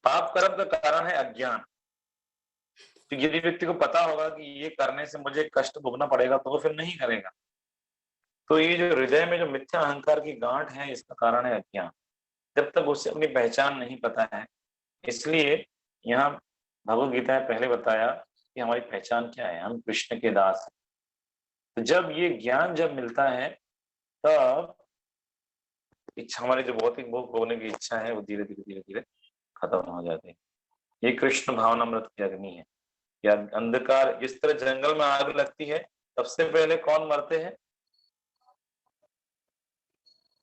Speaker 6: पाप कर्म का कारण है अज्ञान। तो यदि व्यक्ति को पता होगा कि ये करने से मुझे कष्ट भोगना पड़ेगा तो वो फिर नहीं करेगा। तो ये जो हृदय में जो मिथ्या अहंकार की गांठ है, इसका कारण है अज्ञान। जब तक उसे अपनी पहचान नहीं पता है, इसलिए यहाँ भगवत गीता में पहले बताया कि हमारी पहचान क्या है, हम कृष्ण के दास हैं। तो जब ये ज्ञान जब मिलता है, तब इच्छा, हमारी जो भौतिक भोग होने की इच्छा है, वो धीरे धीरे धीरे धीरे खत्म हो जाती है। ये कृष्ण भावनामृत की अग्नि है। या अंधकार, जिस तरह जंगल में आग लगती है, सबसे पहले कौन मरते हैं?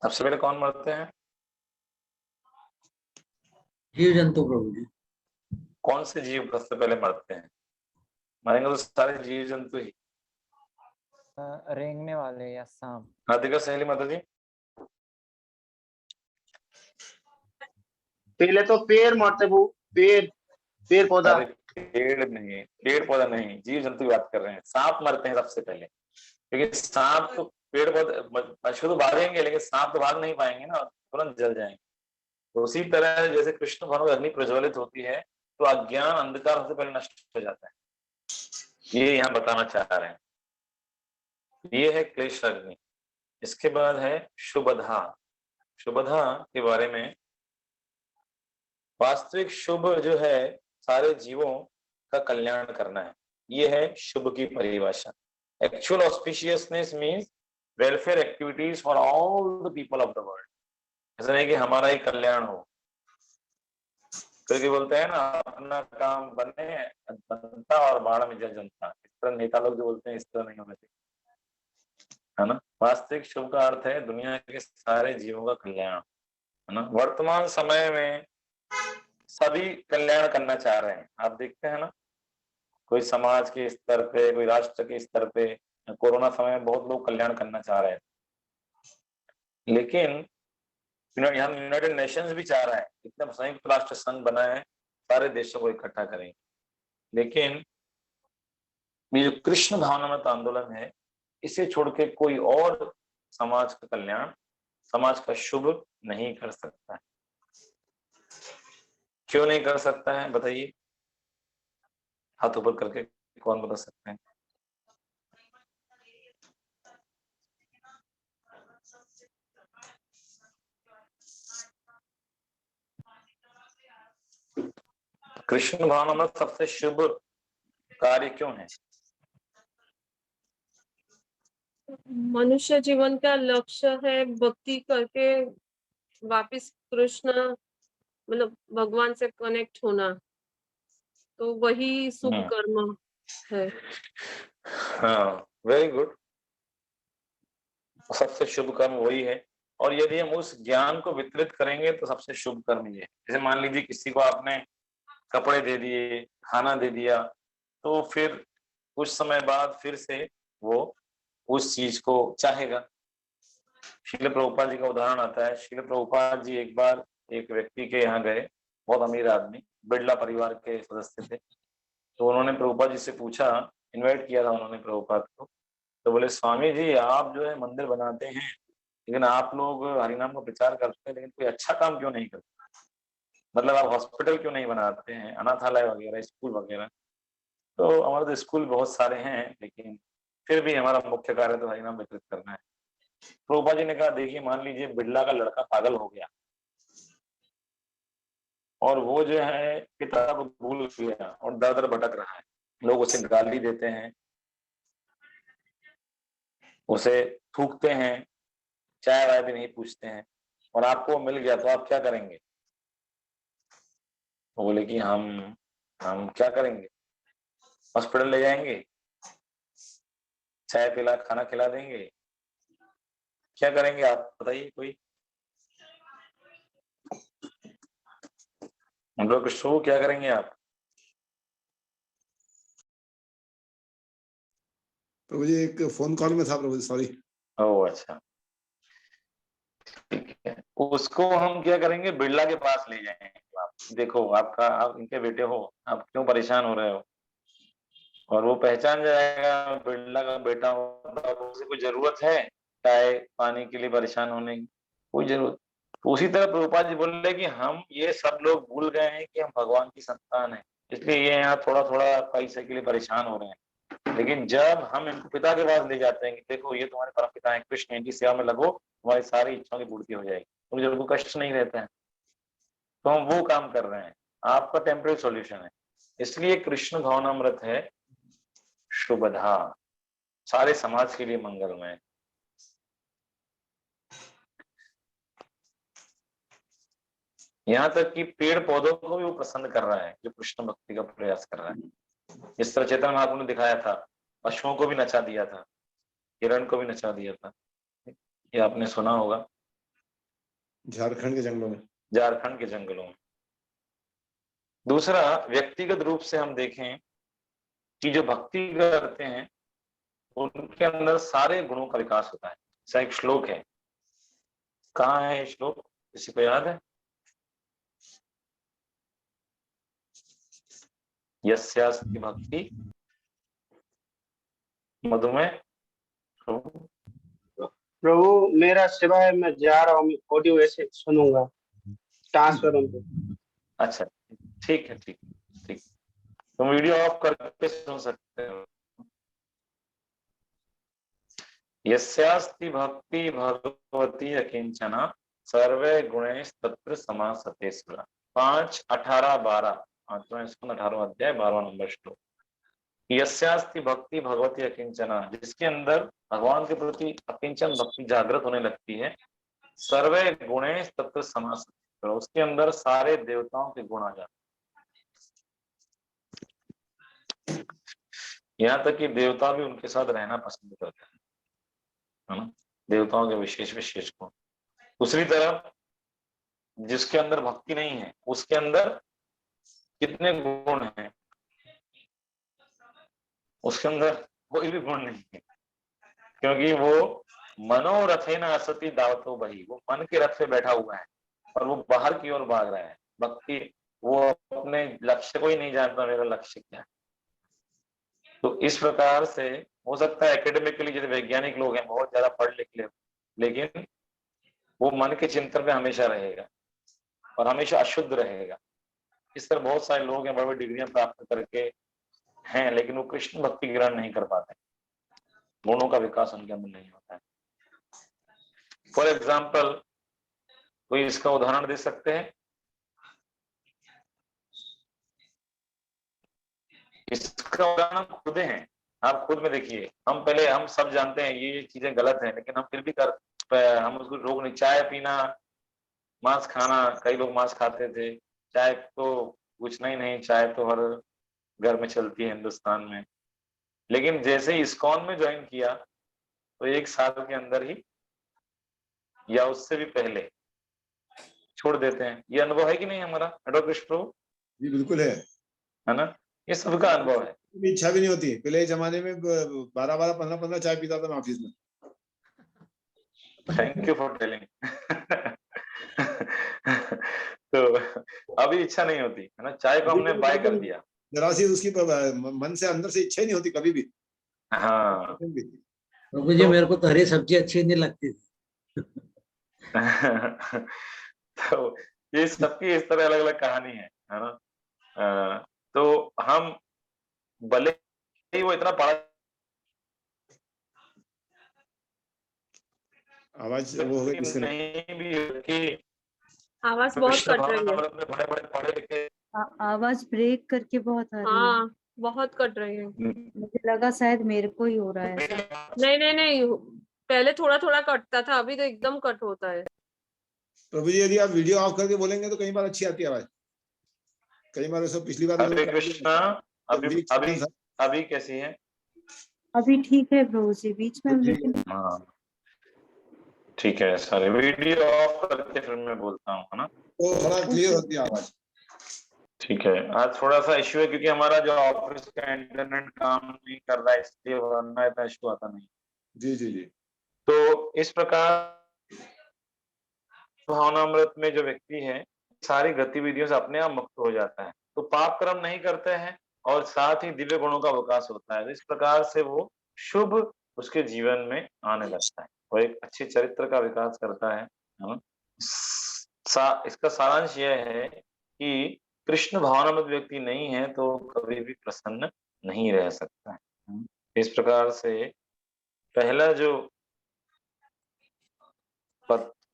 Speaker 6: सबसे पहले कौन मरते हैं?
Speaker 7: जीव जंतु प्रभु जी।
Speaker 6: कौन से जीव सबसे पहले मरते हैं? मरेंगे तो सारे जीव जंतु ही।
Speaker 2: रेंगने वाले या सांप।
Speaker 6: राधिका सहेली माता जी।
Speaker 1: पहले तो पेड़ मरते वो, पेड़ पौधा।
Speaker 6: अरे पेड़ नहीं, पेड़ पौधा नहीं, जीव जंतु की बात कर रहे हैं। सांप मरते हैं सबसे पहले, क्योंकि सांप तो पेड़ पौधे, पशु तो भागेंगे लेकिन सांप तो भाग नहीं पाएंगे ना, तुरंत जल जाएंगे। तो उसी तरह जैसे कृष्ण भगवान की अग्नि प्रज्वलित होती है, तो अज्ञान अंधकार सबसे पहले नष्ट हो जाता है। ये यहाँ बताना चाह रहे हैं। ये है क्लेश अग्नि। इसके बाद है शुभधा। शुभधा के बारे में, वास्तविक शुभ जो है सारे जीवों का कल्याण करना है, ये है शुभ की परिभाषा। Actual auspiciousness means welfare activities for all the people of the world. ऐसा नहीं कि हमारा ही कल्याण हो। क्योंकि बोलते हैं ना, अपना काम बने बनता और बाढ़ में जल जनता। इस तरह नेता लोग जो बोलते हैं, इस तरह नहीं होना चाहिए, है ना। वास्तविक शुभ का अर्थ है दुनिया के सारे जीवों का कल्याण, है ना। वर्तमान समय में सभी कल्याण करना चाह रहे हैं, आप देखते हैं ना। कोई समाज के स्तर पे, कोई राष्ट्र के स्तर पे, कोरोना समय में बहुत लोग कल्याण करना चाह रहे हैं। लेकिन यहाँ यूनाइटेड नेशंस भी चाह रहा है, इतना संयुक्त राष्ट्र संघ बना है, सारे देशों को इकट्ठा करेंगे। लेकिन ये जो कृष्ण भावनामृत आंदोलन है, इसे छोड़ के कोई और समाज का कल्याण, समाज का शुभ नहीं कर सकता है। क्यों नहीं कर सकता है बताइए, हाथ ऊपर करके कौन बता सकते हैं? कृष्ण भावनामृत सबसे शुभ कार्य क्यों है?
Speaker 4: मनुष्य जीवन का लक्ष्य है भक्ति करके वापस कृष्ण, मतलब भगवान से कनेक्ट होना, तो वही शुभ कर्म है।
Speaker 6: हाँ, वेरी गुड। सबसे शुभ कर्म वही है। और यदि हम उस ज्ञान को वितरित करेंगे तो सबसे शुभ कर्म ये है। जैसे मान लीजिए किसी को आपने कपड़े दे दिए, खाना दे दिया, तो फिर कुछ समय बाद फिर से वो उस चीज को चाहेगा। श्रील प्रभुपाद जी का उदाहरण आता है। श्रील प्रभुपाद जी एक बार एक व्यक्ति के यहाँ गए, बहुत अमीर आदमी, बिड़ला परिवार के सदस्य थे। तो उन्होंने प्रभुपाद जी से पूछा, इनवाइट किया था उन्होंने प्रभुपाद को। तो बोले, स्वामी जी आप जो है मंदिर बनाते हैं, लेकिन आप लोग हरिनाम का प्रचार करते हैं, लेकिन कोई अच्छा काम क्यों नहीं करते? मतलब आप हॉस्पिटल क्यों नहीं बनाते हैं, अनाथालय वगैरह, स्कूल वगैरह? तो हमारे तो स्कूल बहुत सारे हैं, लेकिन फिर भी हमारा मुख्य कार्य तो हरिनाम वितरित करना है। प्रभुपाद जी ने कहा, देखिए मान लीजिए बिड़ला का लड़का पागल हो गया और वो जो है पिता को भूल गया और दर दर भटक रहा है। लोग उसे गाली देते हैं, उसे थूकते हैं, चाय वाय भी नहीं पूछते हैं, और आपको मिल गया तो आप क्या करेंगे? वो बोले कि हम क्या करेंगे, हॉस्पिटल ले जाएंगे, चाय पिला, खाना खिला देंगे, क्या करेंगे आप बताइए कोई? हम लोग शो क्या करेंगे आप?
Speaker 5: प्रभु जी एक फोन कॉल में था प्रभु जी, सॉरी।
Speaker 6: ओह अच्छा, ठीक है। उसको हम क्या करेंगे, बिरला के पास ले जाएंगे। आप देखो, आप इनके बेटे हो, आप क्यों परेशान हो रहे हो? और वो पहचान जाएगा बिरला का बेटा होता है, उसे कोई जरूरत है चाय पानी के लिए परेशान होने की? कोई जरूरत। उसी तरह प्रभुपाद जी बोल रहे कि हम ये सब लोग भूल गए हैं कि हम भगवान की संतान हैं, इसलिए ये यहाँ थोड़ा थोड़ा पैसे के लिए परेशान हो रहे हैं। लेकिन जब हम इनको पिता के पास ले जाते हैं कि देखो ये तुम्हारे परम पिता है कृष्ण, इनकी सेवा में लगो, तुम्हारी सारी इच्छाओं की पूर्ति हो जाएगी, मुझे उनको कष्ट नहीं रहता है। तो हम वो काम कर रहे हैं, आपका टेम्परेरी सॉल्यूशन है। इसलिए कृष्ण भावनामृत है शुभधा, सारे समाज के लिए मंगलमय। यहाँ तक कि पेड़ पौधों को भी वो पसंद कर रहा है जो कृष्ण भक्ति का प्रयास कर रहा है। इस तरह चेतन महाप्रभु ने दिखाया था, पशुओं को भी नचा दिया था, हिरण को भी नचा दिया था, ये आपने सुना होगा
Speaker 5: झारखंड के जंगलों में।
Speaker 6: झारखंड के जंगलों में। दूसरा, व्यक्तिगत रूप से हम देखें कि जो भक्ति करते हैं उनके अंदर सारे गुणों का विकास होता है। ऐसा एक श्लोक है, कहाँ है श्लोक, किसी को याद है? यस्यास्ति भक्ति मधुमेह।
Speaker 1: प्रभु मेरा सेवा है, मैं जा रहा हूँ, ऑडियो ऐसे सुनूंगा ट्रांसफर पे।
Speaker 6: अच्छा ठीक है, ठीक ठीक, तुम वीडियो ऑफ करके सुन सकते हो। यस्यास्ति भक्ति भगवती अकिंचना सर्वे गुणेश तत्र समासते सुरा। 5, 18, 12 18वां अध्याय 12वां नंबर श्लोक। यस्यास्ति भक्ति भगवती अकिंचना, जिसके अंदर भगवान के प्रति अकिंचन भक्ति जागृत होने लगती है, सर्वे गुणेश तत्र समासते सुरा, उसके अंदर सारे देवताओं के गुण आ जाते हैं। यहाँ तक कि देवता भी उनके साथ रहना पसंद करते हैं, है ना, देवताओं के विशेष विशेष गुण। दूसरी तरफ जिसके अंदर भक्ति नहीं है उसके अंदर कितने गुण हैं? उसके अंदर कोई भी गुण नहीं है, क्योंकि वो मनोरथे न असति दावतो बही, वो मन के रथ पे बैठा हुआ है और वो बाहर की ओर भाग रहा है। भक्ति, वो अपने लक्ष्य को ही नहीं जानता, मेरा लक्ष्य क्या है। तो इस प्रकार से हो सकता है एकेडमिकली जैसे वैज्ञानिक लोग हैं, बहुत ज्यादा पढ़ लिख ले, लेकिन वो मन के चिंतन में हमेशा रहेगा और हमेशा अशुद्ध रहेगा। इस तरह बहुत सारे लोग हैं, बड़ी बड़ी डिग्रियां प्राप्त करके हैं, लेकिन वो कृष्ण भक्ति ग्रहण नहीं कर पाते, गुणों का विकास उनके अंदर नहीं होता है। फॉर एग्जाम्पल, कोई इसका उदाहरण दे सकते हैं? इसका उदाहरण हम खुद हैं, आप खुद में देखिए। हम सब जानते हैं ये चीजें गलत हैं, लेकिन हम फिर भी हम उसको रोक नहीं। चाय पीना, मांस खाना, कई लोग मांस खाते थे, चाय तो कुछ नहीं, चाय तो हर घर में चलती है हिंदुस्तान में। लेकिन जैसे ही इस्कॉन में ज्वाइन किया तो 1 साल के अंदर ही या उससे भी पहले छोड़ देते हैं। ये अनुभव है कि नहीं हमारा? एडो कृष्ण
Speaker 5: जी बिल्कुल है
Speaker 6: ना, ये सबका अनुभव है।
Speaker 5: इच्छा भी नहीं होती। पहले जमाने में 12-12, 15-15 चाय पीता था मैं ऑफिस में।
Speaker 6: Thank you for telling. तो अभी इच्छा नहीं होती है ना, चाय को हमने बाय कर दिया।
Speaker 5: जरा सी उसकी मन से अंदर से इच्छा ही नहीं होती कभी भी।
Speaker 6: हाँ
Speaker 7: प्रभु जी, मेरे को तो हरी सब्जी अच्छी नहीं लगती थी।
Speaker 6: तो ये सबकी इस तरह अलग अलग कहानी है ना। तो हम भले ही वो इतना पढ़ा,
Speaker 5: आवाज वो हो गई
Speaker 6: नहीं भी कि
Speaker 4: आवाज बहुत कट रही है।
Speaker 6: बड़े बड़े पढ़े लिखे,
Speaker 3: आवाज ब्रेक करके बहुत आ रही है।
Speaker 4: हाँ बहुत कट रही है।
Speaker 3: मुझे लगा शायद मेरे को ही हो रहा है ऐसा।
Speaker 4: नहीं, पहले थोड़ा थोड़ा कटता था, अभी तो एकदम कट होता है।
Speaker 5: प्रभु जी, यदि आप वीडियो ऑफ करके बोलेंगे तो कई बार अच्छी आती है आवाज, कई बार ऐसा। पिछली बार
Speaker 6: हरे कृष्णा। अभी कैसी है?
Speaker 3: अभी ठीक है प्रभु जी, बीच में लेकिन
Speaker 6: हाँ ठीक है, सारे वीडियो ऑफ करके फिर मैं बोलता हूँ, है ना,
Speaker 5: तो थोड़ा क्लियर होती है आवाज।
Speaker 6: ठीक है, आज थोड़ा सा इश्यू है क्योंकि हमारा जो ऑफिस का इंटरनेट काम नहीं कर रहा है, इसलिए वरना इतना इश्यू आता नहीं।
Speaker 5: जी जी जी।
Speaker 6: तो इस प्रकार भावनामृत में जो व्यक्ति है सारी गतिविधियों से अपने आप मुक्त हो जाता है, तो पाप कर्म नहीं करते हैं और साथ ही दिव्य गुणों का विकास होता है। तो इस प्रकार से वो शुभ उसके जीवन में आने लगता है, वो एक अच्छे चरित्र का विकास करता है ना? इसका सारांश यह है कि कृष्ण भावनामृत व्यक्ति नहीं है तो कभी भी प्रसन्न नहीं रह सकता है। इस प्रकार से पहला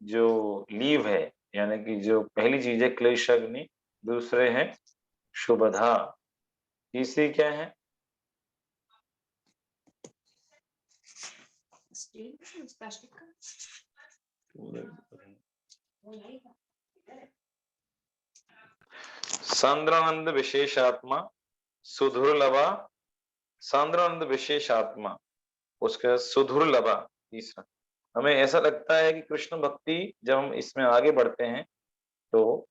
Speaker 6: जो लीव है, यानी कि जो पहली चीज है क्लेश अग्नि, दूसरे है शुभधा, तीसरी क्या है? सांद्रानंद विशेषात्मा, सुधुर्लभा, सांद्रानंद विशेषात्मा, उसका सुधुर्लभा तीसरा। हमें ऐसा लगता है कि कृष्ण भक्ति जब हम इसमें आगे बढ़ते हैं तो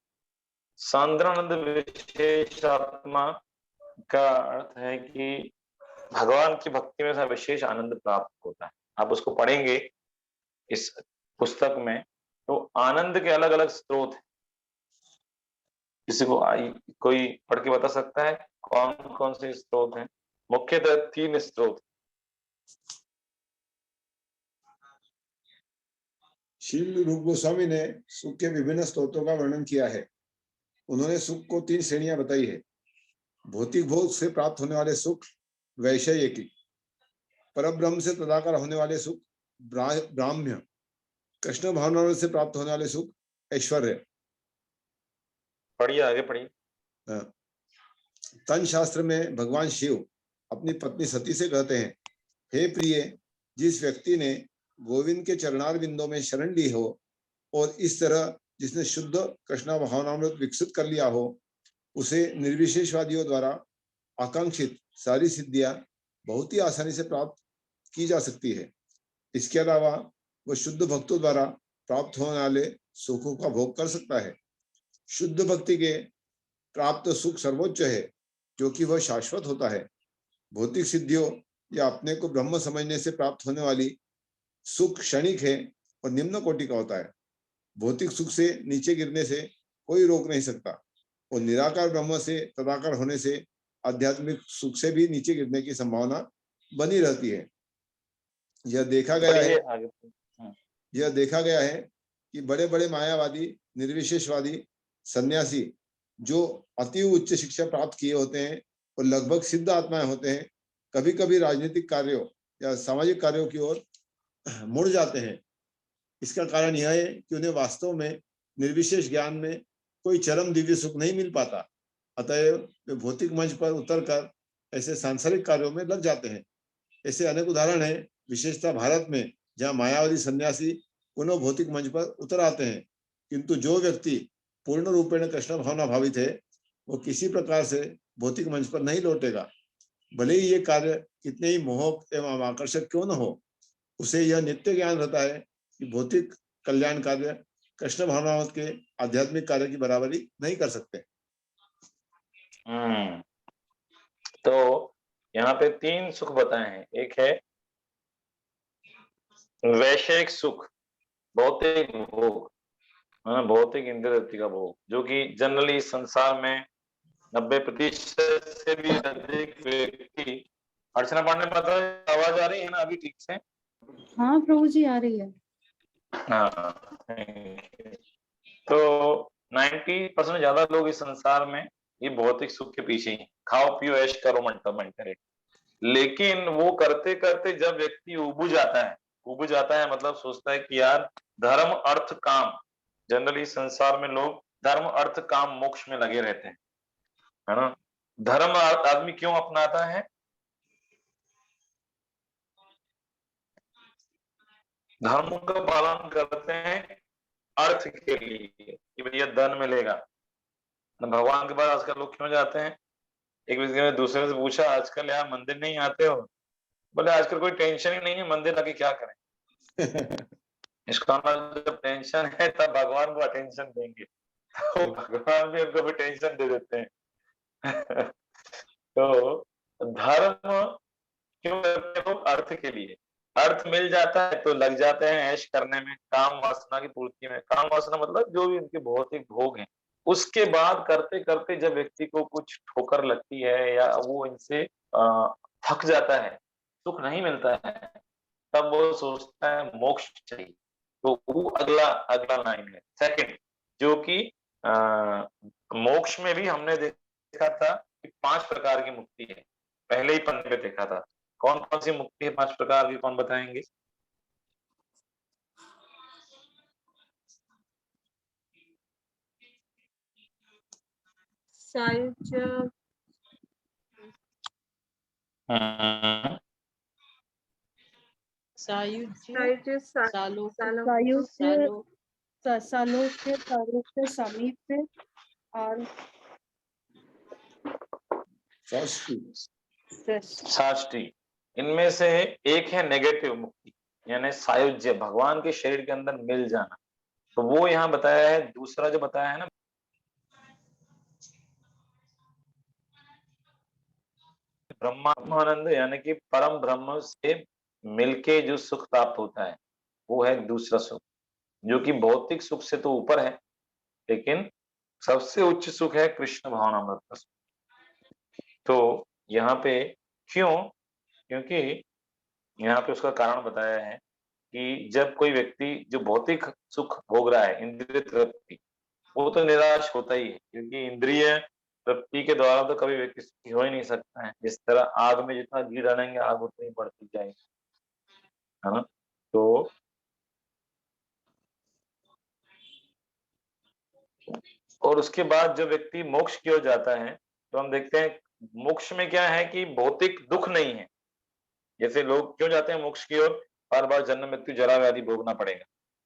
Speaker 6: सांद्रानंद विशेषात्मा का अर्थ है कि भगवान की भक्ति में विशेष आनंद प्राप्त होता है। आप उसको पढ़ेंगे इस पुस्तक में तो आनंद के अलग अलग स्रोत हैं। किसी को कोई पढ़ के बता सकता है कौन कौन से स्रोत हैं? मुख्यतः 3 स्रोत।
Speaker 5: श्रील रूप गोस्वामी ने सुख के विभिन्न स्रोतों का वर्णन किया है। उन्होंने सुख को 3 श्रेणियां बताई है। भौतिक भोग से प्राप्त होने वाले सुख वैषयिकी, परब्रह्म से तदाकार होने वाले सुख ब्राह्म्य, कृष्ण भावना से प्राप्त होने वाले सुख ऐश्वर्य।
Speaker 6: पढ़िए, आगे पढ़िए।
Speaker 5: तन शास्त्र में भगवान शिव अपनी पत्नी सती से कहते हैं, हे प्रिय, जिस व्यक्ति ने गोविंद के चरणार बिंदों में शरण ली हो और इस तरह जिसने शुद्ध कृष्ण भावनामृत विकसित कर लिया हो, उसे निर्विशेषवादियों द्वारा आकांक्षित सारी सिद्धियां बहुत ही आसानी से प्राप्त की जा सकती है। इसके अलावा वह शुद्ध भक्तों द्वारा प्राप्त होने वाले सुखों का भोग कर सकता है। शुद्ध भक्ति के प्राप्त सुख सर्वोच्च है, जो कि वह शाश्वत होता है। भौतिक सिद्धियों या अपने को ब्रह्म समझने से प्राप्त होने वाली सुख क्षणिक है और निम्न कोटि का होता है। भौतिक सुख से नीचे गिरने से कोई रोक नहीं सकता और निराकार ब्रह्म से तदाकार होने से आध्यात्मिक सुख से भी नीचे गिरने की संभावना बनी रहती है। यह देखा गया है कि बड़े बड़े मायावादी, निर्विशेषवादी सन्यासी जो अति उच्च शिक्षा प्राप्त किए होते हैं और लगभग सिद्ध आत्माएं होते हैं, कभी कभी राजनीतिक कार्यों या सामाजिक कार्यों की ओर मुड़ जाते हैं। इसका कारण यह है कि उन्हें वास्तव में निर्विशेष ज्ञान में कोई चरम दिव्य सुख नहीं मिल पाता। अतएव वे भौतिक मंच पर उतरकर ऐसे सांसारिक कार्यों में लग जाते हैं। ऐसे अनेक उदाहरण हैं, विशेषतः भारत में, जहां मायावादी सन्यासी पुनः भौतिक मंच पर उतर आते हैं, किंतु जो व्यक्ति पूर्ण रूपेण कृष्ण भावना भावित है, वो किसी प्रकार से भौतिक मंच पर नहीं लौटेगा। भले ही ये कार्य कितने ही मोहक एवं आकर्षक क्यों न हो, उसे यह नित्य ज्ञान रहता है कि भौतिक कल्याण कार्य कृष्ण भावनामृत के आध्यात्मिक कार्य की बराबरी नहीं कर सकते।
Speaker 6: तो यहाँ पे 3 सुख बताए हैं। एक है वैषयिक सुख, भौतिक भोग, भौतिक इंद्रिय का भोग, जो कि जनरली संसार में 90% से भी अधिक व्यक्ति। अर्चना पांडे, मतलब आवाज आ रही है ना अभी ठीक से?
Speaker 3: हाँ प्रभु जी, आ रही है।
Speaker 6: हाँ, तो 90% ज्यादा लोग इस संसार में ये भौतिक सुख के पीछे ही, खाओ पियो ऐश करो मंटरे। लेकिन वो करते करते जब व्यक्ति उब जाता है मतलब सोचता है कि यार धर्म अर्थ काम, जनरली संसार में लोग धर्म अर्थ काम मोक्ष में लगे रहते हैं, है ना? धर्म आदमी क्यों अपनाता है? धर्म का पालन करते हैं अर्थ के लिए कि भैया धन मिलेगा। भगवान के पास आजकल लोग क्यों जाते हैं? एक व्यक्ति ने दूसरे से पूछा, आजकल यार मंदिर नहीं आते हो? बोले आजकल कोई टेंशन ही नहीं है, मंदिर आके क्या करें। इसका मतलब जब टेंशन है तब भगवान को अटेंशन देंगे, तो भगवान भी उनको भी टेंशन दे देते हैं। तो धर्म क्यों करते हो? अर्थ के लिए। अर्थ मिल जाता है तो लग जाते हैं ऐश करने में, काम वासना की पूर्ति में। काम वासना मतलब जो भी उनके भौतिक भोग हैं, उसके बाद करते करते जब व्यक्ति को कुछ ठोकर लगती है या वो इनसे थक जाता है, सुख नहीं मिलता है, तब वो सोचता है मोक्ष चाहिए। तो वो अगला अगला लाइन है सेकंड, जो कि मोक्ष में भी हमने देखा था कि 5 प्रकार की मुक्ति है। पहले ही पन्ने पे देखा था। कौन कौन सी मुक्ति है 5 प्रकार की, कौन बताएंगे?
Speaker 3: सायुज्य,
Speaker 4: सायुज्य,
Speaker 3: सालोक्य, सारूप्य, समीप्य और
Speaker 6: साष्टी। इनमें से एक है नेगेटिव मुक्ति, यानी सायुज्य, भगवान के शरीर के अंदर मिल जाना। तो वो यहाँ बताया है। दूसरा जो बताया है ना, ब्रह्मानंद, यानी कि परम ब्रह्म से मिलके जो सुख प्राप्त होता है, वो है दूसरा सुख, जो कि भौतिक सुख से तो ऊपर है, लेकिन सबसे उच्च सुख है कृष्ण भावनामृत का सुख। तो यहाँ पे क्यों? क्योंकि यहाँ पे उसका कारण बताया है कि जब कोई व्यक्ति जो भौतिक सुख भोग रहा है, इंद्रिय तृप्ति, वो तो निराश होता ही है, क्योंकि इंद्रिय तृप्ति के द्वारा तो कभी व्यक्ति सुखी हो ही नहीं सकता है। जिस तरह आग में जितना घी डालेंगे आग उतनी बढ़ती जाएगी, है ना। तो और उसके बाद जब व्यक्ति मोक्ष की ओर जाता है, तो हम देखते हैं मोक्ष में क्या है कि भौतिक दुख नहीं है। जैसे लोग क्यों जाते हैं मोक्ष की ओर? बार बार जन्म मृत्यु जरा व्याधि भोगना पड़ेगा,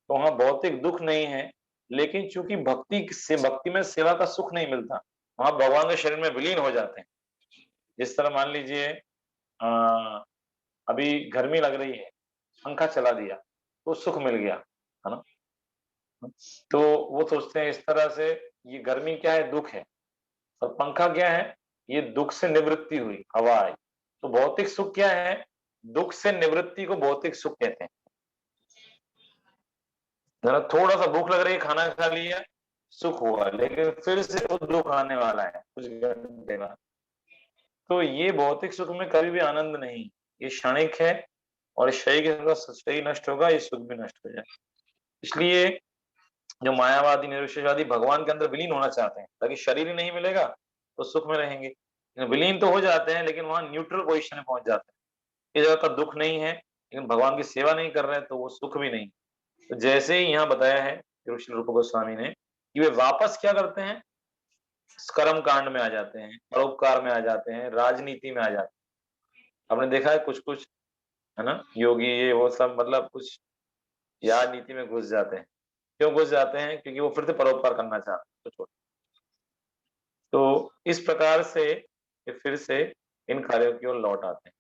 Speaker 6: तो वहां भौतिक दुख नहीं है। लेकिन चूंकि भक्ति में सेवा का सुख नहीं मिलता, वहां भगवान के शरीर में विलीन हो जाते हैं। जिस तरह मान लीजिए अभी गर्मी लग रही है, पंखा चला दिया तो सुख मिल गया, है ना। तो वो सोचते हैं इस तरह से, ये गर्मी क्या है? दुख है। और पंखा क्या है? ये दुख से निवृत्ति हुई, हवा आई। तो भौतिक सुख क्या है? दुख से निवृत्ति को भौतिक सुख कहते हैं। जरा थोड़ा सा भूख लग रही है, खाना खा लिया, सुख हुआ, लेकिन फिर से वो दुख आने वाला है कुछ घंटे बाद। तो ये भौतिक सुख में कभी भी आनंद नहीं, ये क्षणिक है, और शरीर नष्ट होगा, ये सुख भी नष्ट हो जाए। इसलिए जो मायावादी निरुष्यवादी भगवान के अंदर विलीन होना चाहते हैं, ताकि शरीर ही नहीं मिलेगा तो सुख में रहेंगे। विलीन तो हो जाते हैं, लेकिन वहां न्यूट्रल पोजीशन में पहुंच जाते हैं। इस जगह का दुख नहीं है, लेकिन भगवान की सेवा नहीं कर रहे हैं, तो वो सुख भी नहीं। तो जैसे ही यहाँ बताया है कृष्ण रूप गोस्वामी ने कि वे वापस क्या करते हैं? कर्म कांड में आ जाते हैं, परोपकार में आ जाते हैं, राजनीति में आ जाते हैं। आपने देखा है कुछ कुछ, है ना, योगी ये वो सब, मतलब कुछ राजनीति में घुस जाते हैं। क्यों घुस जाते हैं? क्योंकि वो फिर से परोपकार करना चाहते हैं। तो इस प्रकार से ये फिर से इन कार्यों की ओर लौट आते हैं।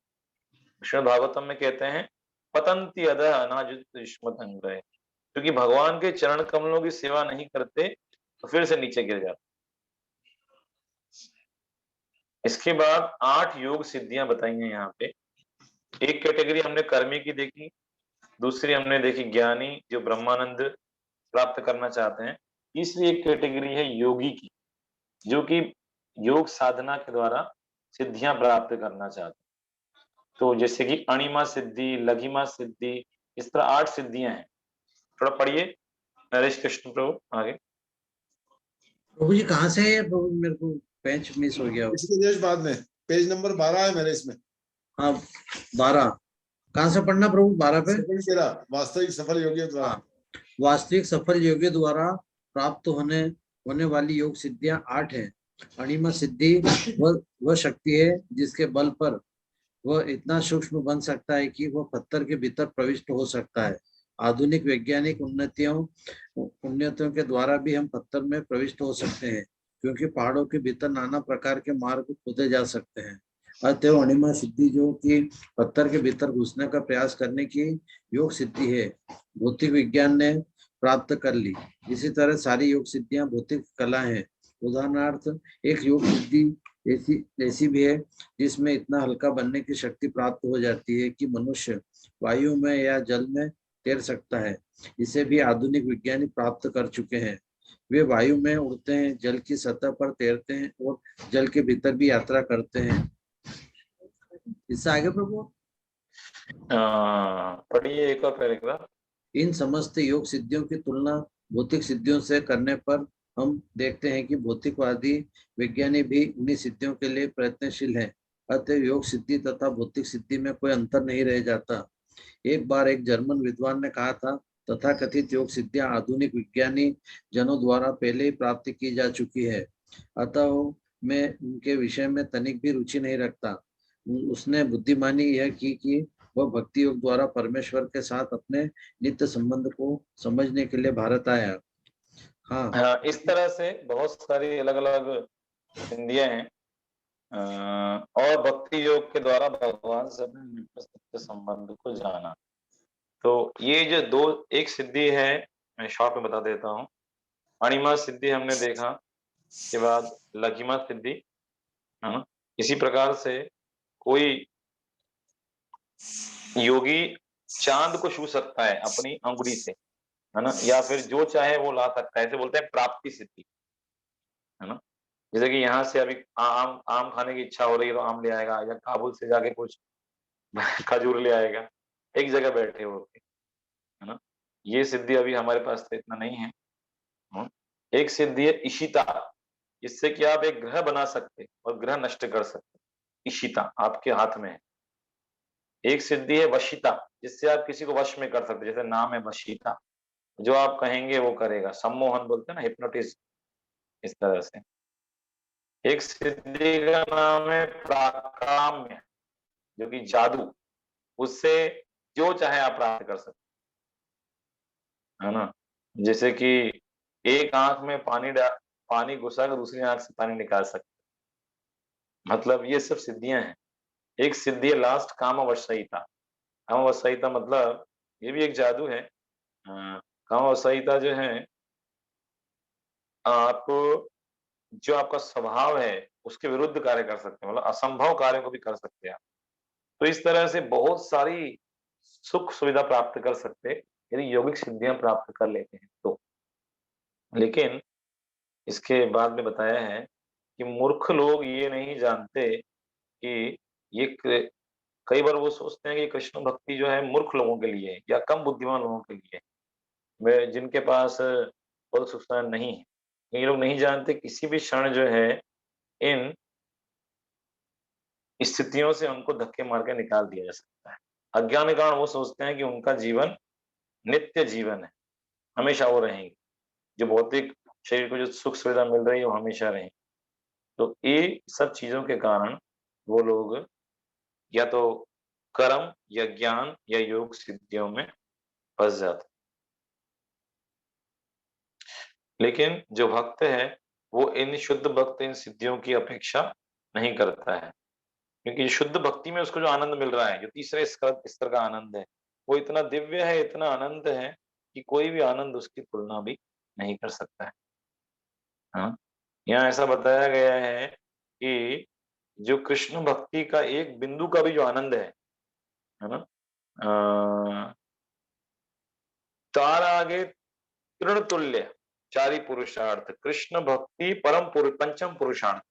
Speaker 6: श्रीमद् भागवतम में कहते हैं पतंती अधः अनाजुष्मतंग्रहे, क्योंकि भगवान के चरण कमलों की सेवा नहीं करते तो फिर से नीचे गिर जाते। इसके बाद 8 योग सिद्धियां बताई हैं यहाँ पे। एक कैटेगरी हमने कर्मी की देखी, दूसरी हमने देखी ज्ञानी जो ब्रह्मानंद प्राप्त करना चाहते हैं, तीसरी एक कैटेगरी है योगी की, जो कि योग साधना के द्वारा सिद्धियां प्राप्त करना चाहते हैं। तो जैसे कि अणिमा सिद्धि, लघिमा सिद्धि, इस तरह 8 सिद्धियां हैं। थोड़ा पढ़िए नरेश कृष्ण प्रभु आगे।
Speaker 7: प्रभु जी कहाँ से है प्रभु? मेरे को पेज मिस हो गया।
Speaker 5: इसके बाद में पेज नंबर 12 है मेरे इसमें।
Speaker 7: हाँ 12 कहाँ से पढ़ना प्रभु? 12 पे
Speaker 5: वास्तविक सफल योगियों द्वारा,
Speaker 7: वास्तविक सफल योगियों द्वारा प्राप्त होने वाली योग सिद्धियां 8 है। अणिमा सिद्धि वह शक्ति है जिसके बल पर वह इतना सूक्ष्म बन सकता है कि वह पत्थर के भीतर प्रविष्ट हो सकता है। आधुनिक वैज्ञानिक उन्नतियों के द्वारा भी हम पत्थर में प्रविष्ट हो सकते हैं, क्योंकि पहाड़ों के भीतर नाना प्रकार के मार्ग खोदे जा सकते हैं। अतः अणिमा सिद्धि जो कि पत्थर के भीतर घुसने का प्रयास करने की योग सिद्धि है, भौतिक विज्ञान ने प्राप्त कर ली। इसी तरह सारी योग सिद्धियां भौतिक कला हैं। उदाहरणार्थ एक योग सिद्धि ऐसी ऐसी भी है जिसमें इतना हल्का बनने की शक्ति प्राप्त हो जाती है कि मनुष्य वायु में या जल में तैर सकता है। इसे भी आधुनिक वैज्ञानिक प्राप्त कर चुके हैं। वे वायु में उड़ते हैं, जल की सतह पर तैरते हैं और जल के भीतर भी यात्रा करते हैं। इससे आगे प्रभु
Speaker 6: पढ़िए एक और पैराग्राफ।
Speaker 7: इन समस्त योग सिद्धियों की तुलना भौतिक सिद्धियों से करने पर हम देखते हैं कि भौतिकवादी विज्ञानी भी उन्हीं सिद्धियों के लिए प्रयत्नशील है। अतः योग सिद्धि तथा भौतिक सिद्धि में कोई अंतर नहीं रह जाता। एक बार एक जर्मन विद्वान ने कहा था, तथाकथित योग सिद्धियां आधुनिक विज्ञानी जनों द्वारा पहले ही प्राप्त की जा चुकी है, अतः मैं उनके विषय में तनिक भी रुचि नहीं रखता। उसने बुद्धिमानी यह की कि वह भक्ति योग द्वारा परमेश्वर के साथ अपने नित्य संबंध को समझने के लिए भारत आया। हाँ,
Speaker 6: इस तरह से बहुत सारी अलग अलग सिद्धियां हैं और भक्ति योग के द्वारा भगवान से अपने नित्य सत्य संबंध को जाना। तो ये जो दो, एक सिद्धि है मैं शॉर्ट में बता देता हूँ। अणिमा सिद्धि हमने देखा, के बाद लघिमा सिद्धि, है ना। इसी प्रकार से कोई योगी चांद को छू सकता है अपनी अंगुली से, है ना, या फिर जो चाहे वो ला सकता है। ऐसे बोलते हैं प्राप्ति सिद्धि, है ना। जैसे कि यहाँ से अभी आम आम खाने की इच्छा हो रही है तो आम ले आएगा, या काबुल से जाके कुछ खजूर ले आएगा, एक जगह बैठे होके, है ना। ये सिद्धि अभी हमारे पास तो इतना नहीं है। एक सिद्धि है इशिता, जिससे कि आप एक ग्रह बना सकते और ग्रह नष्ट कर सकते। इशिता आपके हाथ में है। एक सिद्धि है वशिता, जिससे आप किसी को वश में कर सकते, जैसे नाम है वशिता, जो आप कहेंगे वो करेगा। सम्मोहन बोलते हैं ना, हिप्नोटिज्म, इस तरह से। एक सिद्धि का नाम है प्राकाम्य, जो कि जादू, उससे जो चाहे आप प्राप्त कर सकते, है ना। जैसे कि एक आंख में पानी घुसा कर दूसरी आंख से पानी निकाल सकते, मतलब ये सब सिद्धियां हैं। एक सिद्धि है लास्ट कामावश्यता। कामावश्यता मतलब ये भी एक जादू है। कामावश्यता जो है, आप जो आपका स्वभाव है उसके विरुद्ध कार्य कर सकते हैं, मतलब असंभव कार्य को भी कर सकते हैं आप। तो इस तरह से बहुत सारी सुख सुविधा प्राप्त कर सकते यदि यौगिक सिद्धियां प्राप्त कर लेते हैं तो। लेकिन इसके बाद में बताया है कि मूर्ख लोग ये नहीं जानते कि ये कई बार वो सोचते हैं कि कृष्ण भक्ति जो है मूर्ख लोगों के लिए या कम बुद्धिमान लोगों के लिए, वे जिनके पास बहुत सुख साधन नहीं है। ये लोग नहीं जानते किसी भी क्षण जो है इन स्थितियों से उनको धक्के मार के निकाल दिया जा सकता है। अज्ञान के कारण वो सोचते हैं कि उनका जीवन नित्य जीवन है, हमेशा वो रहेंगे, जो भौतिक शरीर को जो सुख सुविधा मिल रही है वो हमेशा रहेंगे। तो ये सब चीजों के कारण वो लोग या तो कर्म या ज्ञान या योग सिद्धियों में फंस जाते। लेकिन जो भक्त है वो इन शुद्ध भक्त इन सिद्धियों की अपेक्षा नहीं करता है, क्योंकि शुद्ध भक्ति में उसको जो आनंद मिल रहा है, जो तीसरे स्तर का आनंद है, वो इतना दिव्य है, इतना आनंद है कि कोई भी आनंद उसकी तुलना भी नहीं कर सकता है। हाँ, यहाँ ऐसा बताया गया है कि जो कृष्ण भक्ति का एक बिंदु का भी जो आनंद है ना, तार आगे तृण तुल्य चारि पुरुषार्थ, कृष्ण भक्ति परम पंचम पुरुषार्थ,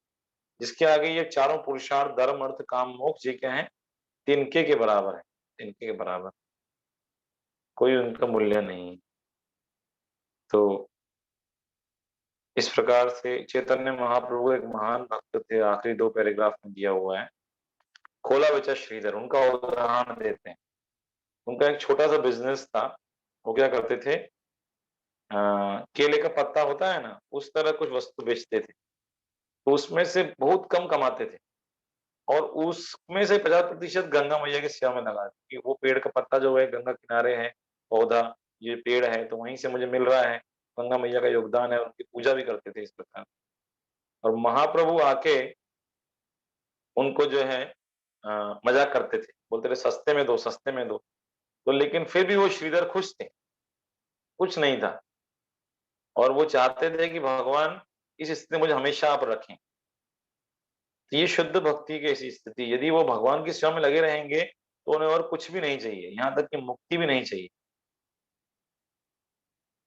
Speaker 6: जिसके आगे ये चारों पुरुषार्थ धर्म अर्थ काम मोक्ष जी के हैं, तिनके के बराबर है, तिनके के बराबर, कोई उनका मूल्य नहीं। तो इस प्रकार से चैतन्य महाप्रभु एक महान भक्त थे, आखिरी 2 पैराग्राफ में दिया हुआ है। खोला बेचा श्रीधर, उनका उदाहरण देते हैं। उनका एक छोटा सा बिजनेस था। वो क्या करते थे, केले का पत्ता होता है ना, उस तरह कुछ वस्तु बेचते थे। तो उसमें से बहुत कम कमाते थे और उसमें से 50% गंगा मैया की सेवा में लगा कि वो पेड़ का पत्ता जो है गंगा किनारे है, पौधा ये पेड़ है तो वहीं से मुझे मिल रहा है, गंगा मैया का योगदान है, उनकी पूजा भी करते थे इस प्रकार। और महाप्रभु आके उनको जो है मजाक करते थे, बोलते थे सस्ते में दो, सस्ते में दो। तो लेकिन फिर भी वो श्रीधर खुश थे, कुछ नहीं था, और वो चाहते थे कि भगवान इस स्थिति में मुझे हमेशा आप रखें। तो ये शुद्ध भक्ति की ऐसी स्थिति, यदि वो भगवान की सेवा में लगे रहेंगे तो उन्हें और कुछ भी नहीं चाहिए, यहाँ तक कि मुक्ति भी नहीं चाहिए।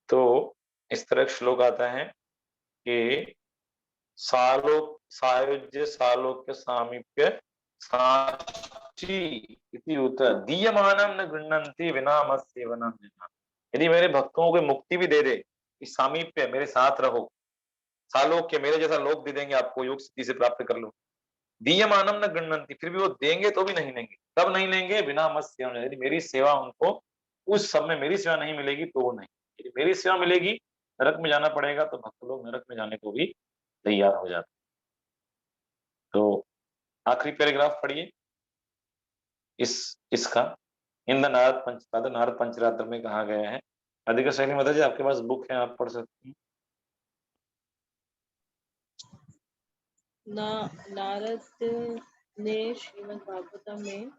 Speaker 6: तो इस तरह श्लोक आता है कि सायुज्य सालोक्य सामीप्य साक्षी इति उत दीयमानम न गृह्णन्ति विना मत सेवनम विना। यदि मेरे भक्तों को मुक्ति भी दे दे कि सामीप्य मेरे साथ रहो, सालोक्य मेरे जैसा लोक दे देंगे आपको, योग स्थिति से प्राप्त कर लो, दीयमानम न गृह्णन्ति फिर भी वो देंगे तो भी नहीं लेंगे। कब नहीं लेंगे? बिना मत सेवन, यदि मेरी सेवा उनको उस समय मेरी सेवा नहीं मिलेगी तो वो नहीं, यदि मेरी सेवा मिलेगी नरक में जाना पड़ेगा तो भक्त लोग नरक में जाने को भी तैयार हो जाते। तो आखिरी पैराग्राफ पढ़िए इसका। इन द नारद पंचरात्र में कहा गया है। अधिक शैली माता जी आपके पास बुक है, आप पढ़ सकते हैं।
Speaker 4: नारद ने श्रीमद् भागवतम में